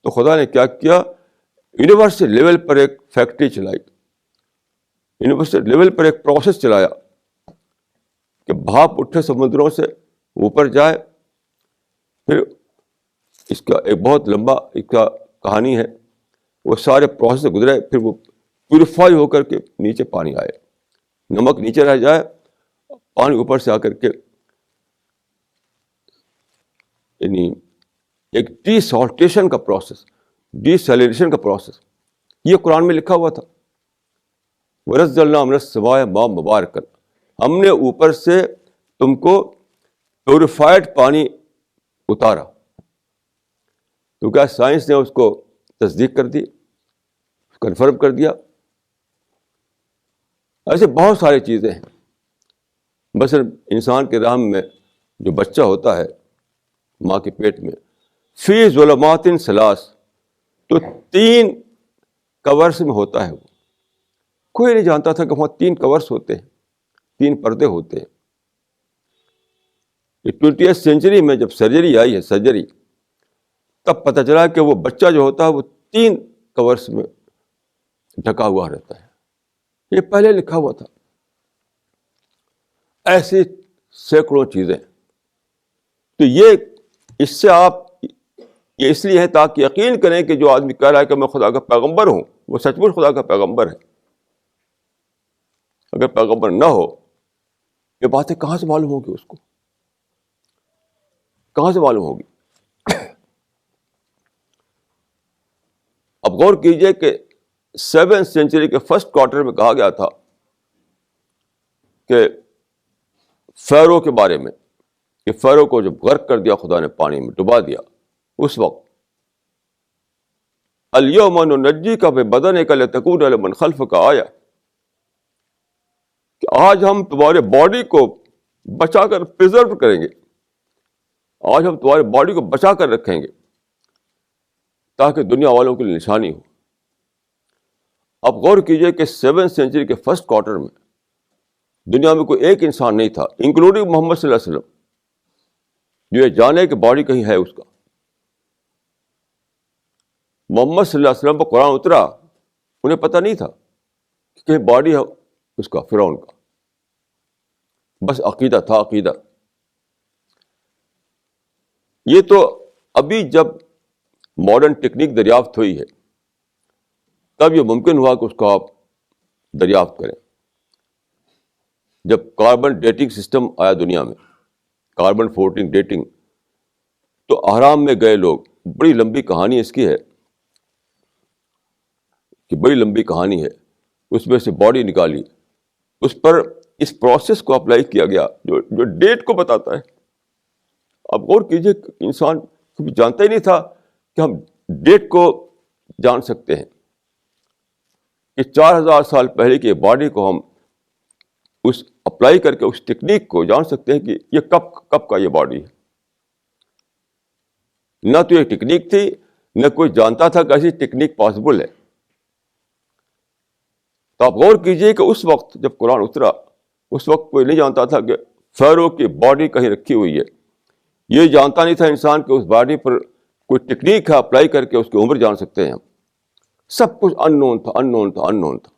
S1: تو خدا نے کیا کیا, یونیورسل لیول پر ایک فیکٹری چلائی, یونیورسل لیول پر ایک پروسیس چلایا کہ بھاپ اٹھے سمندروں سے اوپر جائے. پھر اس کا ایک بہت لمبا اس کا کہانی ہے, وہ سارے پروسیس سے گزرے, پھر وہ پیوریفائی ہو کر کے نیچے پانی آئے. نمک نیچے رہ جائے, پانی اوپر سے آ کر کے یعنی ایک ڈی سالٹیشن کا پروسیس, ڈی سیلریشن کا پروسیس, یہ قرآن میں لکھا ہوا تھا. وَنَزَّلْنَا مِنَ السَّمَاءِ مَاءً مُبَارَكًا, ہم نے اوپر سے تم کو پیوریفائڈ پانی اتارا. تو کیا سائنس نے اس کو تصدیق کر دی, کنفرم کر دیا. ایسے بہت ساری چیزیں ہیں. مثلا انسان کے رحم میں جو بچہ ہوتا ہے ماں کے پیٹ میں, فی ظلمات ثلاث, تو 3 کورس میں ہوتا ہے. وہ کوئی نہیں جانتا تھا کہ وہاں 3 کورس ہوتے ہیں, 3 پردے ہوتے ہیں. یہ 20th سینچری میں جب سرجری آئی ہے, سرجری, تب پتہ چلا کہ وہ بچہ جو ہوتا ہے وہ 3 کورس میں ڈھکا ہوا رہتا ہے. یہ پہلے لکھا ہوا تھا. ایسی سینکڑوں چیزیں. تو یہ اس سے آپ یہ اس لیے ہے تاکہ یقین کریں کہ جو آدمی کہہ رہا ہے کہ میں خدا کا پیغمبر ہوں, وہ سچ مچ خدا کا پیغمبر ہے. اگر پیغمبر نہ ہو, یہ باتیں کہاں سے معلوم ہوگی اس کو, کہاں سے معلوم ہوگی؟ اب غور کیجئے کہ 7th سینچری کے فرسٹ کوارٹر میں کہا گیا تھا کہ فیرو کے بارے میں, کہ فیرو کو جب غرق کر دیا خدا نے, پانی میں ڈبا دیا, اس وقت الیوم ننجیک ببدنک لتکون لمن خلفک آیہ, کہ آج ہم تمہارے باڈی کو بچا کر پریزرو کریں گے, آج ہم تمہارے باڈی کو بچا کر رکھیں گے تاکہ دنیا والوں کے لیے نشانی ہو. اب غور کیجئے کہ 7th سینچری کے فرسٹ کوارٹر میں دنیا میں کوئی ایک انسان نہیں تھا, انکلوڈنگ محمد صلی اللہ علیہ وسلم, جو یہ جانے کہ باڈی کہیں ہے اس کا. محمد صلی اللہ علیہ وسلم پر قرآن اترا, انہیں پتہ نہیں تھا کہ کہیں باڈی ہے اس کا, فرعون کا. بس عقیدہ تھا, عقیدہ. یہ تو ابھی جب ماڈرن ٹیکنیک دریافت ہوئی ہے تب یہ ممکن ہوا کہ اس کو آپ دریافت کریں. جب کاربن ڈیٹنگ سسٹم آیا دنیا میں, کاربن 14 ڈیٹنگ, تو اہرام میں گئے لوگ, بڑی لمبی کہانی اس کی ہے, کہ بڑی لمبی کہانی ہے, اس میں سے باڈی نکالی, اس پر اس پروسیس کو اپلائی کیا گیا جو ڈیٹ کو بتاتا ہے. اب غور کیجیے, انسان کبھی جانتا ہی نہیں تھا کہ ہم ڈیٹ کو جان سکتے ہیں, کہ 4000 سال پہلے کی باڈی کو ہم اس اپلائی کر کے اس ٹیکنیک کو جان سکتے ہیں کہ یہ کب کا یہ باڈی ہے. نہ تو یہ ٹیکنیک تھی, نہ کوئی جانتا تھا کہ ایسی ٹیکنیک پاسبل ہے. تو آپ غور کیجئے کہ اس وقت جب قرآن اترا اس وقت کوئی نہیں جانتا تھا کہ فیرو کی باڈی کہیں رکھی ہوئی ہے. یہ جانتا نہیں تھا انسان کہ اس باڈی پر کوئی ٹیکنیک ہے اپلائی کر کے اس کی عمر جان سکتے ہیں ہم. سب کچھ ان نون تھا.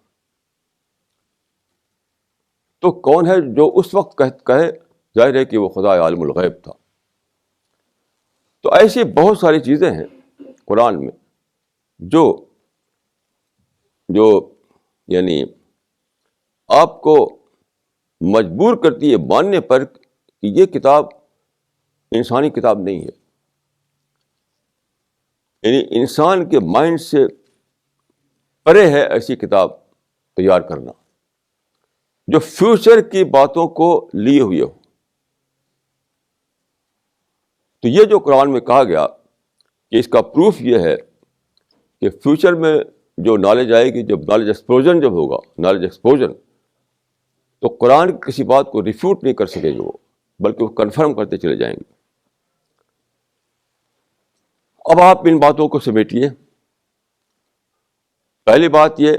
S1: تو کون ہے جو اس وقت کہے؟ ظاہر ہے کہ وہ خدا عالم الغیب تھا. تو ایسی بہت ساری چیزیں ہیں قرآن میں جو یعنی آپ کو مجبور کرتی ہے ماننے پر کہ یہ کتاب انسانی کتاب نہیں ہے. یعنی انسان کے مائنڈ سے پرے ہے ایسی کتاب تیار کرنا جو فیوچر کی باتوں کو لیے ہوئے ہو. تو یہ جو قرآن میں کہا گیا کہ اس کا پروف یہ ہے کہ فیوچر میں جو نالج آئے گی, جب نالج ایکسپلوژن جب ہوگا, نالج ایکسپلوژن, تو قرآن کسی بات کو ریفیوٹ نہیں کر سکے گی وہ, بلکہ وہ کنفرم کرتے چلے جائیں گے. اب آپ ان باتوں کو سمیٹیے. پہلی بات یہ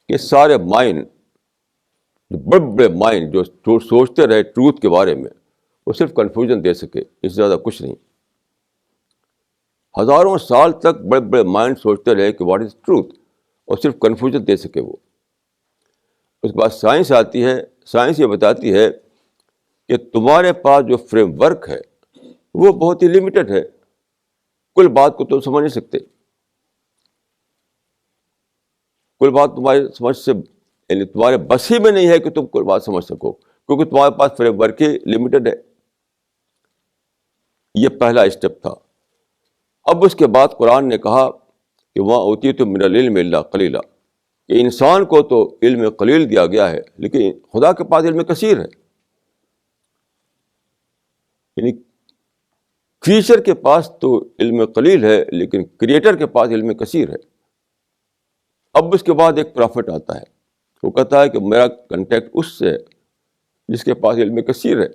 S1: کہ سارے مائنڈ, بڑے بڑے مائنڈ جو سوچتے رہے ٹروتھ کے بارے میں, وہ صرف کنفیوژن دے سکے, اس سے زیادہ کچھ نہیں. ہزاروں سال تک بڑے بڑے مائنڈ سوچتے رہے کہ واٹ از ٹروتھ, اور صرف کنفیوژن دے سکے وہ. اس کے بعد سائنس آتی ہے. سائنس یہ بتاتی ہے کہ تمہارے پاس جو فریم ورک ہے وہ بہت ہی لمیٹڈ ہے. کل بات کو تم سمجھ نہیں سکتے. کل بات تمہاری سمجھ سے, یعنی تمہارے بس ہی میں نہیں ہے کہ تم کل بات سمجھ سکو, کیونکہ تمہارے پاس فریم ورک ہی لمیٹڈ ہے. یہ پہلا اسٹیپ تھا. اب اس کے بعد قرآن نے کہا کہ وہاں اوتیت من العلم الا قلیلا, کہ انسان کو تو علم قلیل دیا گیا ہے لیکن خدا کے پاس علم کثیر ہے. یعنی کریچر کے پاس تو علم قلیل ہے لیکن کریٹر کے پاس علم کثیر ہے. اب اس کے بعد ایک پرافٹ آتا ہے, وہ کہتا ہے کہ میرا کنٹیکٹ اس سے ہے جس کے پاس علم کثیر ہے,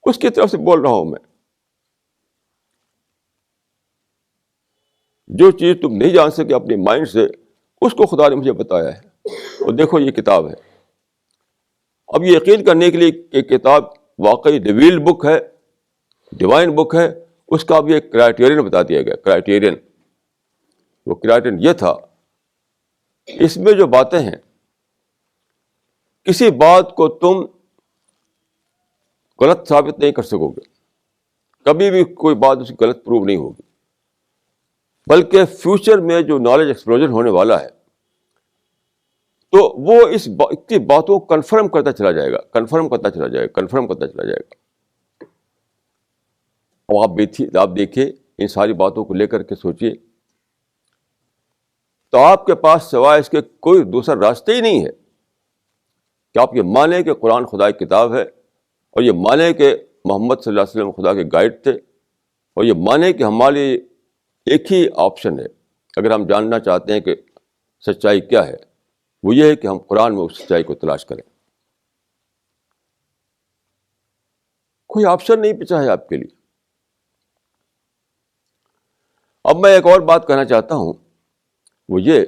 S1: اس کی طرف سے بول رہا ہوں میں. جو چیز تم نہیں جان سکے اپنے مائنڈ سے, اس کو خدا نے مجھے بتایا ہے, اور دیکھو یہ کتاب ہے. اب یہ یقین کرنے کے لیے کہ کتاب واقعی ریویلڈ بک ہے, ڈیوائن بک ہے, اس کا بھی ایک کرائٹیرین بتا دیا گیا. کرائٹیرین, وہ کرائٹیرین یہ تھا, اس میں جو باتیں ہیں کسی بات کو تم غلط ثابت نہیں کر سکو گے. کبھی بھی کوئی بات اس کی غلط پروو نہیں ہوگی, بلکہ فیوچر میں جو نالج ایکسپلوژن ہونے والا ہے تو وہ اس کی باتوں کو کنفرم کرتا چلا جائے گا, کنفرم کرتا چلا جائے گا, کنفرم کرتا چلا جائے گا. اب آپ دیکھیے ان ساری باتوں کو لے کر کے سوچیے, تو آپ کے پاس سوائے اس کے کوئی دوسرا راستہ ہی نہیں ہے کہ آپ یہ مانیں کہ قرآن خدا کی کتاب ہے, اور یہ مانیں کہ محمد صلی اللہ علیہ وسلم خدا کے گائیڈ تھے, اور یہ مانیں کہ ہمارے ایک ہی آپشن ہے اگر ہم جاننا چاہتے ہیں کہ سچائی کیا ہے, وہ یہ ہے کہ ہم قرآن میں اس سچائی کو تلاش کریں. کوئی آپشن نہیں بچا ہے آپ کے لیے. اب میں ایک اور بات کہنا چاہتا ہوں, وہ یہ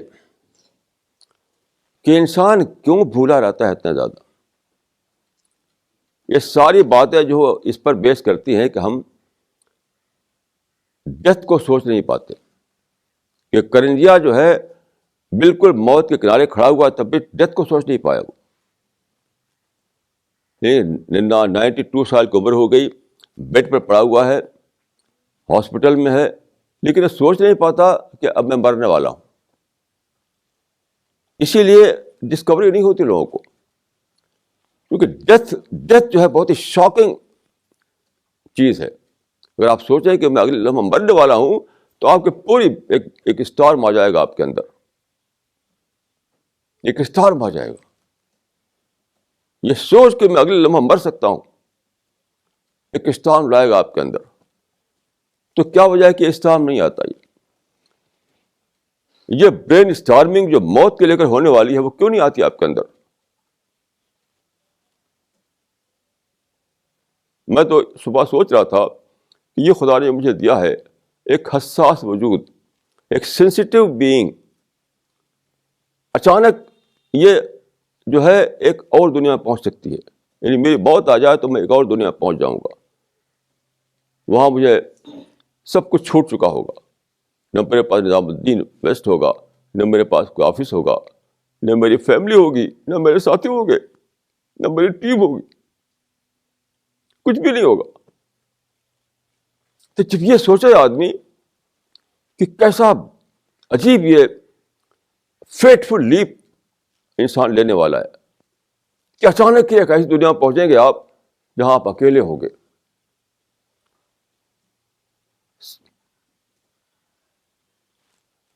S1: کہ انسان کیوں بھولا رہتا ہے اتنا زیادہ. یہ ساری باتیں جو اس پر بیس کرتی ہیں کہ ہم ڈیتھ کو سوچ نہیں پاتے. کہ کرنجیا جو ہے بالکل موت کے کنارے کھڑا ہوا, تب بھی ڈیتھ کو سوچ نہیں پایا. وہ 92 سال کی عمر ہو گئی, بیڈ پر پڑا ہوا ہے, ہاسپٹل میں ہے, لیکن یہ سوچ نہیں پاتا کہ اب میں مرنے والا ہوں. اسی لیے ڈسکوری نہیں ہوتی لوگوں کو, کیونکہ ڈیتھ جو ہے بہت ہی شاکنگ چیز ہے. اگر آپ سوچیں کہ میں اگلے لمحہ مرنے والا ہوں تو آپ کے پوری ایک اسٹارم آ جائے گا آپ کے اندر, ایک اسٹارم آ جائے گا. یہ سوچ کہ میں اگلے لمحہ مر سکتا ہوں, ایک اسٹارم لائے گا آپ کے اندر. تو کیا وجہ ہے کہ اسٹارم نہیں آتا؟ یہ برین اسٹارمنگ جو موت کے لے کر ہونے والی ہے وہ کیوں نہیں آتی آپ کے اندر؟ میں تو صبح سوچ رہا تھا کہ یہ خدا نے مجھے دیا ہے ایک حساس وجود, ایک سینسیٹیو بینگ, اچانک یہ جو ہے ایک اور دنیا میں پہنچ سکتی ہے. یعنی میری موت آ جائے تو میں ایک اور دنیا میں پہنچ جاؤں گا. وہاں مجھے سب کچھ چھوٹ چکا ہوگا. نہ میرے پاس نظام الدین ویسٹ ہوگا, نہ میرے پاس کوئی آفس ہوگا, نہ میری فیملی ہوگی, نہ میرے ساتھی ہوں گے, نہ میری ٹیم ہوگی, کچھ بھی نہیں ہوگا. تو جب یہ سوچے آدمی کہ کیسا عجیب یہ فیٹفل لیپ انسان لینے والا ہے کہ اچانک ایک ایسی دنیا میں پہنچیں گے آپ جہاں آپ اکیلے ہوں گے.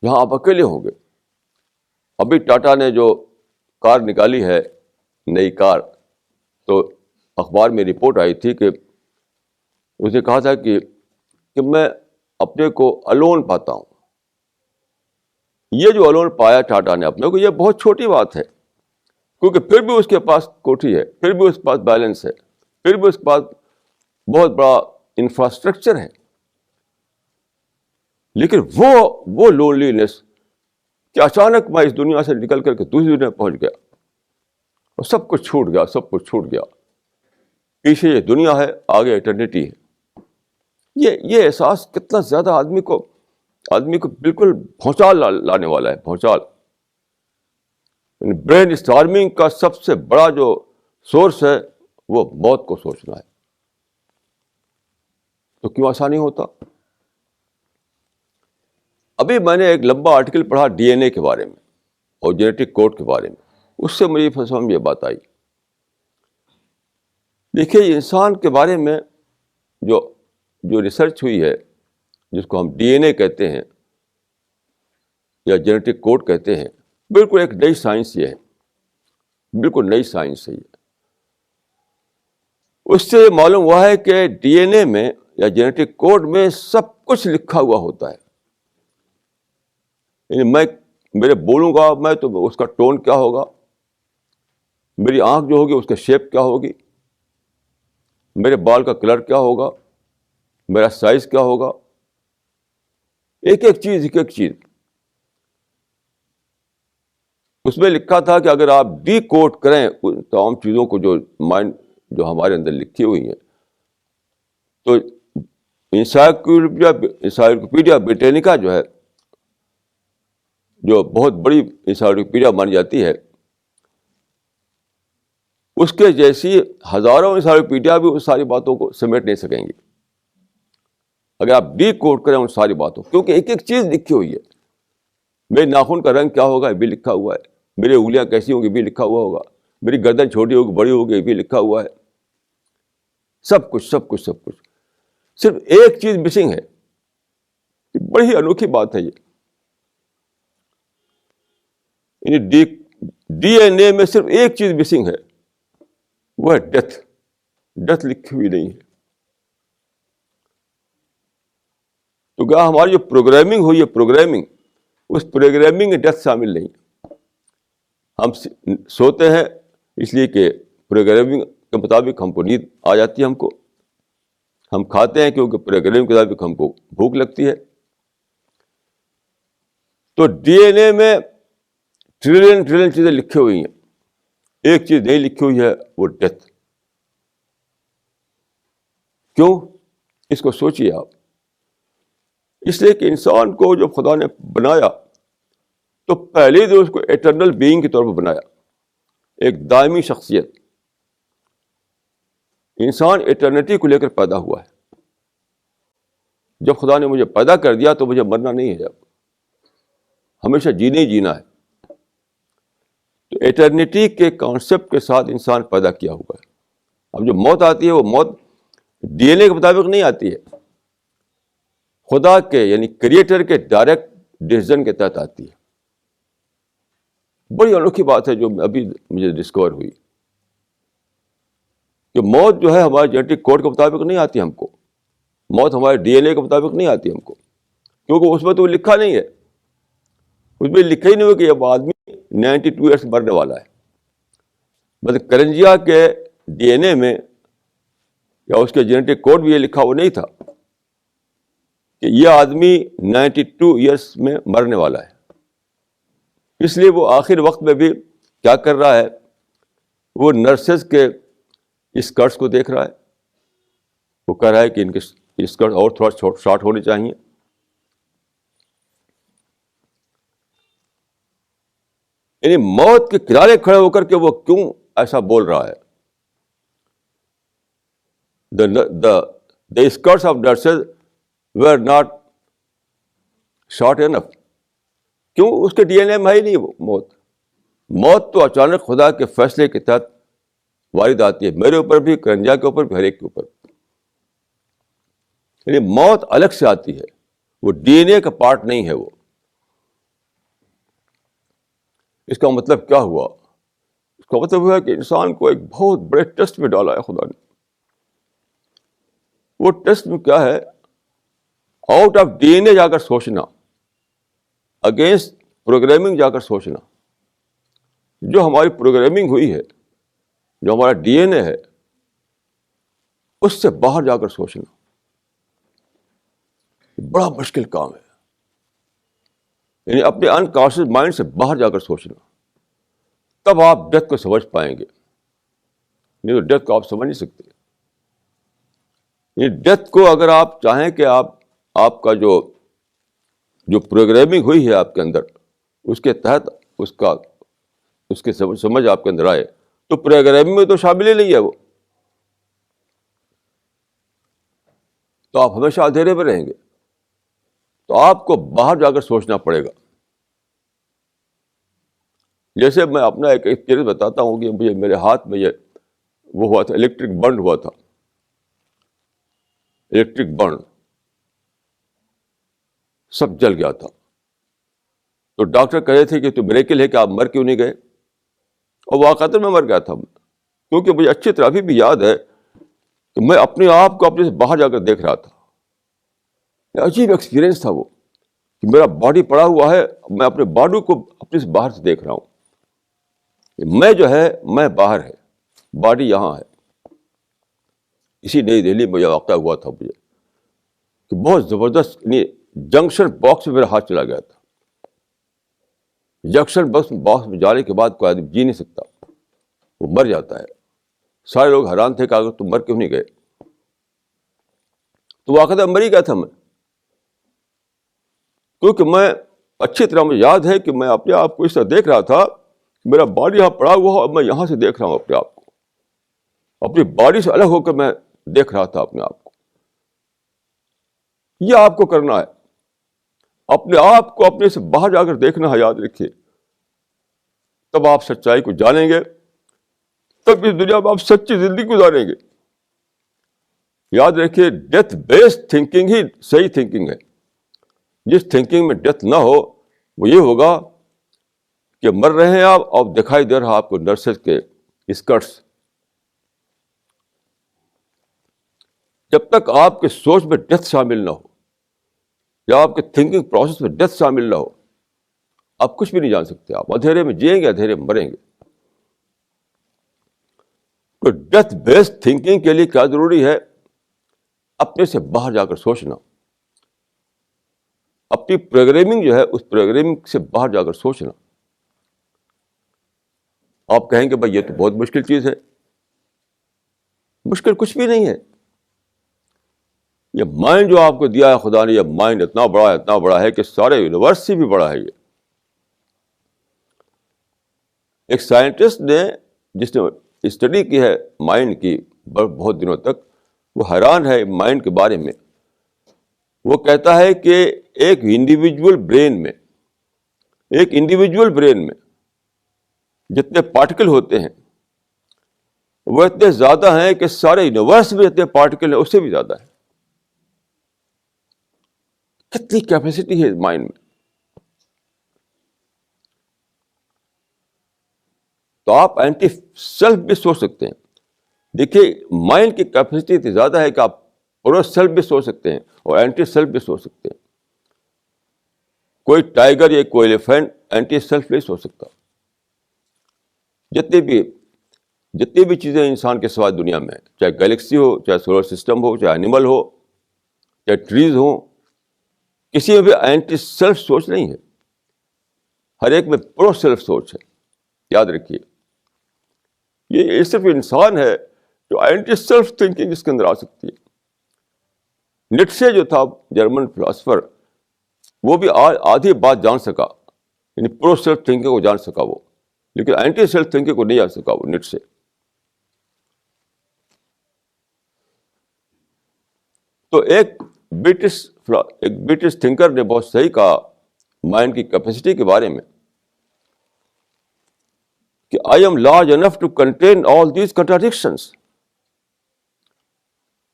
S1: جہاں آپ اکیلے ہوں گے. ابھی ٹاٹا نے جو کار نکالی ہے, نئی کار, تو اخبار میں رپورٹ آئی تھی کہ اسے کہا تھا کہ میں اپنے کو الون پاتا ہوں. یہ جو الون پایا ٹاٹا نے اپنے کو, یہ بہت چھوٹی بات ہے, کیونکہ پھر بھی اس کے پاس کوٹھی ہے, پھر بھی اس کے پاس بیلنس ہے, پھر بھی اس کے پاس بہت بڑا انفراسٹرکچر ہے. لیکن وہ لونلینس کہ اچانک میں اس دنیا سے نکل کر کے دوسری دنیا میں پہنچ گیا اور سب کچھ چھوٹ گیا, سب کچھ چھوٹ گیا. پیچھے یہ دنیا ہے, آگے ایٹرنیٹی ہے. یہ احساس کتنا زیادہ آدمی کو بالکل بھونچال لانے والا ہے. بھونچال. برین اسٹارمنگ کا سب سے بڑا جو سورس ہے وہ موت کو سوچنا ہے. تو کیوں ایسا نہیں ہوتا؟ ابھی میں نے ایک لمبا آرٹیکل پڑھا ڈی این اے کے بارے میں اور جینیٹک کوڈ کے بارے میں. اس سے مجھے سمجھ میں یہ بات آئی. دیکھیے, انسان کے بارے میں جو ریسرچ ہوئی ہے, جس کو ہم ڈی این اے کہتے ہیں یا جینیٹک کوڈ کہتے ہیں, بالکل ایک نئی سائنس یہ ہے, بالکل نئی سائنس ہے یہ. اس سے معلوم ہوا ہے کہ ڈی این اے میں یا جینیٹک کوڈ میں سب کچھ لکھا ہوا ہوتا ہے. یعنی میرے بولوں گا میں تو اس کا ٹون کیا ہوگا, میری آنکھ جو ہوگی اس کا شیپ کیا ہوگی, میرے بال کا کلر کیا ہوگا, میرا سائز کیا ہوگا, ایک ایک چیز. اس میں لکھا تھا کہ اگر آپ ڈی کوڈ کریں ان تمام چیزوں کو جو ہمارے اندر لکھی ہوئی ہیں, تو انسائکلوپیڈیا بریٹینیکا جو ہے, جو بہت بڑی انسائکلوپیڈیا مانی جاتی ہے, اس کے جیسی ہزاروں انسائکلوپیڈیا بھی اس ساری باتوں کو سمیٹ نہیں سکیں گے اگر آپ ڈی کوڈ کریں ان ساری باتوں, کیونکہ ایک ایک چیز لکھی ہوئی ہے. میرے ناخن کا رنگ کیا ہوگا یہ بھی لکھا ہوا ہے, میری انگلیاں کیسی ہوں گی بھی لکھا ہوا ہوگا, میری گردن چھوٹی ہوگی بڑی ہوگی یہ بھی لکھا ہوا ہے. سب کچھ. صرف ایک چیز مسنگ ہے. بڑی ہی انوکھی بات ہے یہ. یعنی ڈی این اے میں صرف ایک چیز مسنگ ہے, وہ ہے ڈیتھ. ڈیتھ لکھی ہوئی نہیں ہے. تو کیا ہماری جو پروگرامنگ ہوئی ہے, اس پروگرامنگ میں ڈیتھ شامل نہیں. ہم سوتے ہیں اس لیے کہ پروگرامنگ کے مطابق ہم کو نیند آ جاتی ہے. ہم کھاتے ہیں کیونکہ پروگرامنگ کے مطابق ہم کو بھوک لگتی ہے. تو ڈی این اے میں ٹریلین چیزیں لکھی ہوئی ہیں, ایک چیز نہیں لکھی ہوئی ہے, وہ ڈیتھ. کیوں؟ اس کو سوچیے آپ. اس لیے کہ انسان کو جو خدا نے بنایا تو پہلے تو اس کو ایٹرنل بینگ کے طور پر بنایا, ایک دائمی شخصیت. انسان ایٹرنیٹی کو لے کر پیدا ہوا ہے. جب خدا نے مجھے پیدا کر دیا تو مجھے مرنا نہیں ہے, اب ہمیشہ جینا ہی جینا ہے. تو ایٹرنیٹی کے کانسیپٹ کے ساتھ انسان پیدا کیا ہوا ہے. اب جو موت آتی ہے وہ موت ڈی این اے کے مطابق نہیں آتی ہے, خدا کے یعنی کریٹر کے ڈائریکٹ ڈیسیژن کے تحت آتی ہے. بڑی انوکھی بات ہے جو ابھی مجھے ڈسکور ہوئی کہ موت جو ہے ہمارے جینیٹک کوڈ کے مطابق نہیں آتی ہم کو. موت ہمارے ڈی این اے کے مطابق نہیں آتی ہم کو, کیونکہ اس میں تو لکھا نہیں ہے. اس میں لکھا ہی نہیں ہو کہ یہ آدمی 92 ایئرس مرنے والا ہے. مطلب کرنجیا کے ڈی این اے میں یا اس کے جینیٹک کوڈ بھی یہ لکھا ہوا نہیں تھا کہ یہ آدمی 92 ایئرس میں مرنے والا ہے. اس لیے وہ آخر وقت میں بھی کیا کر رہا ہے, وہ نرسز کے اسکرٹس کو دیکھ رہا ہے. وہ کہہ رہا ہے کہ ان کے اسکرٹ اور تھوڑا شارٹ ہونے چاہیے. یعنی موت کے کنارے کھڑے ہو کر کے وہ کیوں ایسا بول رہا ہے؟ The skirts of nurses were not short enough. کیوں؟ اس کے ڈی این اے میں ہی نہیں وہ موت. موت تو اچانک خدا کے فیصلے کے تحت وارد آتی ہے, میرے اوپر بھی, کرنجا کے اوپر بھی, ہر ایک کے اوپر. یعنی موت الگ سے آتی ہے, وہ ڈی این اے کا پارٹ نہیں ہے وہ. اس کا مطلب کیا ہوا؟ اس کا مطلب ہوا کہ انسان کو ایک بہت بڑے ٹیسٹ میں ڈالا ہے خدا نے. وہ ٹیسٹ میں کیا ہے؟ آؤٹ آف ڈی این اے جا کر سوچنا, اگینسٹ پروگرامنگ جا کر سوچنا. جو ہماری پروگرامنگ ہوئی ہے, جو ہمارا ڈی این اے ہے, اس سے باہر جا کر سوچنا بڑا مشکل کام ہے. یعنی اپنے انکانشیس مائنڈ سے باہر جا کر سوچنا, تب آپ ڈیتھ کو سمجھ پائیں گے. نہیں تو ڈیتھ کو آپ سمجھ نہیں سکتے. یعنی ڈیتھ کو اگر آپ چاہیں کہ آپ کا جو پروگرامنگ ہوئی ہے آپ کے اندر, اس کے تحت اس کے سمجھ آپ کے اندر آئے, تو پروگرامنگ میں تو شامل ہی نہیں ہے وہ. تو آپ ہمیشہ اندھیرے میں رہیں گے. تو آپ کو باہر جا کر سوچنا پڑے گا. جیسے میں اپنا ایک ایکسپیرئنس بتاتا ہوں کہ مجھے میرے ہاتھ میں وہ ہوا تھا, الیکٹرک برن ہوا تھا. الیکٹرک برن, سب جل گیا تھا. تو ڈاکٹر کہہ رہے تھے کہ تو میریکل ہے کہ آپ مر کیوں نہیں گئے. اور واقعات میں مر گیا تھا, کیونکہ مجھے اچھی طرح ابھی بھی یاد ہے کہ میں اپنے آپ کو اپنے سے باہر جا کر دیکھ رہا تھا. عجیب ایکسپیرئنس تھا وہ, کہ میرا باڈی پڑا ہوا ہے, میں اپنے باڈی کو اپنے سے باہر سے دیکھ رہا ہوں. میں جو ہے, میں باہر ہے, باڈی یہاں ہے. اسی نئی دہلی میں یہ واقعہ ہوا تھا مجھے, کہ بہت زبردست, جنکشن باکس میں میرا ہاتھ چلا گیا تھا. جنکشن باکس میں جانے کے بعد کوئی آدمی جی نہیں سکتا, وہ مر جاتا ہے. سارے لوگ حیران تھے کہ اگر تم مر کیوں نہیں گئے. تو واقعہ مر ہی گیا تھا میں, کیونکہ میں اچھی طرح مجھے یاد ہے کہ میں اپنے آپ کو اس طرح دیکھ رہا تھا, میرا باڈی یہاں پڑا ہوا اور میں یہاں سے دیکھ رہا ہوں اپنے آپ کو. اپنی باڈی سے الگ ہو کر میں دیکھ رہا تھا اپنے آپ کو. یہ آپ کو کرنا ہے, اپنے آپ کو اپنے سے باہر جا کر دیکھنا ہے, یاد رکھیے. تب آپ سچائی کو جانیں گے, تب اس دنیا میں آپ سچی زندگی گزاریں گے. یاد رکھیے, ڈیتھ بیسڈ تھنکنگ ہی صحیح تھنکنگ ہے. جس تھنکنگ میں ڈیتھ نہ ہو, وہ یہ ہوگا کہ مر رہے ہیں آپ اور دکھائی دے رہا آپ کو نرسز کے اسکرٹس. جب تک آپ کے سوچ میں ڈیتھ شامل نہ ہو, یا آپ کے تھنکنگ پروسیس میں ڈیتھ شامل نہ ہو, آپ کچھ بھی نہیں جان سکتے. آپ اندھیرے میں جئیں گے, اندھیرے میں مریں گے. تو ڈیتھ بیسڈ تھنکنگ کے لیے کیا ضروری ہے؟ اپنے سے باہر جا کر سوچنا. اپنی پروگرامنگ جو ہے, اس پروگرامنگ سے باہر جا کر سوچنا. آپ کہیں گے بھائی یہ تو بہت مشکل چیز ہے. مشکل کچھ بھی نہیں ہے. یہ مائنڈ جو آپ کو دیا ہے خدا نے, یہ مائنڈ اتنا بڑا ہے کہ سارے یونیورس سے بھی بڑا ہے. یہ ایک سائنٹسٹ نے, جس نے اسٹڈی کی ہے مائنڈ کی بہت دنوں تک, وہ حیران ہے مائنڈ کے بارے میں. وہ کہتا ہے کہ ایک انڈیویجول برین میں جتنے پارٹیکل ہوتے ہیں وہ اتنے زیادہ ہیں کہ سارے یونیورس میں جتنے پارٹیکل ہیں اس سے بھی زیادہ ہے. کتنی کیپیسٹی ہے مائنڈ میں. تو آپ اینٹی سیلف بھی سوچ سکتے ہیں. دیکھیے, مائنڈ کی کیپیسٹی اتنی زیادہ ہے کہ آپ پرو سیلف بھی سوچ سکتے ہیں اور اینٹی سیلف بھی سوچ سکتے ہیں. کوئی ٹائیگر یا کوئی ایلیفینٹ اینٹی سیلف نہیں سوچ سکتا. جتنی بھی چیزیں انسان کے سوا دنیا میں, چاہے گیلیکسی ہو, چاہے سولر سسٹم ہو, چاہے اینیمل ہو, چاہے ٹریز ہو, کسی میں بھی اینٹی سیلف سوچ نہیں ہے. ہر ایک میں پرو سیلف سوچ ہے. یاد رکھیے, یہ صرف انسان ہے جو اینٹی سیلف تھنکنگ اس کے اندر آ سکتی ہے. نیٹشے جو تھا جرمن فلاسفر, وہ بھی آدھی بات جان سکا, یعنی پرو سیلف تھنکنگ کو جان سکا وہ, لیکن اینٹی سیلف تھنکنگ کو نہیں جان سکا وہ نیٹشے. تو ایک برٹش تھنکر نے بہت صحیح کہا مائنڈ کی کیپیسٹی کے بارے میں کہ I am large enough to contain all these contradictions.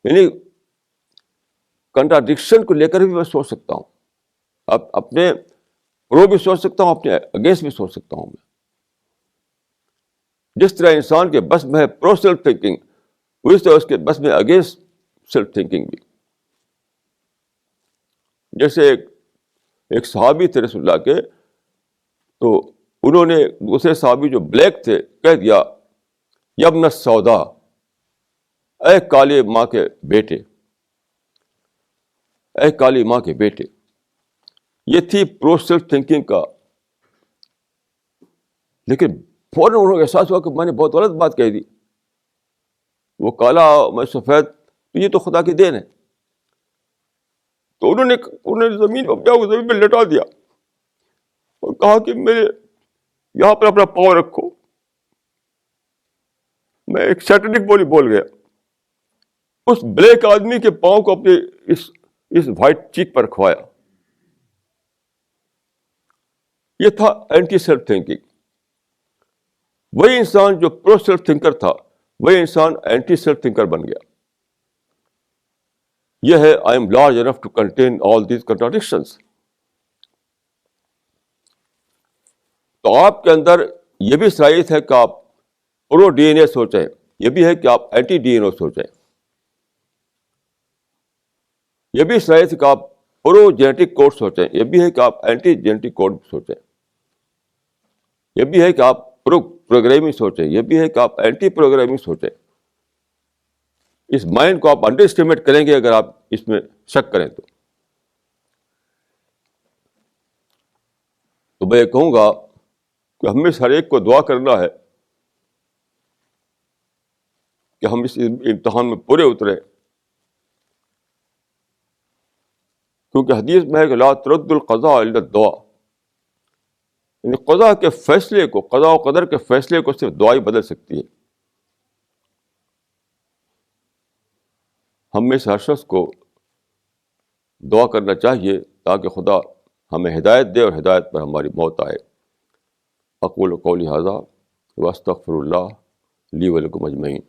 S1: یعنی کنٹراڈکشن کو لے کر بھی میں سوچ سکتا ہوں, اپنے پرو بھی سوچ سکتا ہوں, اپنے اگینسٹ بھی سوچ سکتا ہوں میں. جس طرح انسان کے بس میں ہے پرو سیلف تھنکنگ, اسی طرح اس کے بس میں اگینسٹ سیلف تھنکنگ بھی. جیسے ایک صحابی تھے رسول اللہ کے, تو انہوں نے دوسرے صحابی جو بلیک تھے کہہ دیا یبن السودا, اے کالی ماں کے بیٹے, اے کالی ماں کے بیٹے. یہ تھی پرو سیلف تھنکنگ کا. لیکن فوراً انہوں نے احساس ہوا کہ میں نے بہت غلط بات کہہ دی. وہ کالا میں سفید, تو یہ تو خدا کی دین ہے. تو انہوں نے زمین پہ لٹا دیا اور کہا کہ میرے یہاں پر اپنا پاؤں رکھو. میں ایک سیٹنک بولی بول گیا. اس بلیک آدمی کے پاؤں کو اپنے اس وائٹ چیک پر رکھوایا. یہ تھا اینٹی سیلف تھنکنگ. وہی انسان جو پرو سیلف تھنکر تھا, وہی انسان اینٹی سیلف تھنکر بن گیا. یہ ہے I am large enough to contain all these contradictions. تو آپ کے اندر یہ بھی صلاحیت ہے کہ آپ پرو ڈی این اے سوچیں, یہ بھی ہے کہ آپ اینٹی ڈی این اے سوچیں. یہ بھی صلاحیت ہے کہ آپ پرو جینیٹک کوڈ سوچیں, یہ بھی ہے کہ آپ اینٹی جینیٹک کوڈ سوچیں. یہ بھی ہے کہ آپ پرو پروگرامنگ سوچیں, یہ بھی ہے کہ آپ اینٹی پروگرامنگ سوچیں. اس مائنڈ کو آپ انڈر اسٹیمیٹ کریں گے اگر آپ اس میں شک کریں تو میں یہ کہوں گا کہ ہمیں ہر ایک کو دعا کرنا ہے کہ ہم اس امتحان میں پورے اتریں. کیونکہ حدیث میں ہے کہ لا ترد القضاء الا الدعاء, یعنی قضا کے فیصلے کو, قضا و قدر کے فیصلے کو صرف دعا ہی بدل سکتی ہے. ہم میں سے ہر شخص کو دعا کرنا چاہیے تاکہ خدا ہمیں ہدایت دے اور ہدایت پر ہماری موت آئے. اقول قولی ھذا واستغفر اللہ لی ولکم اجمعین.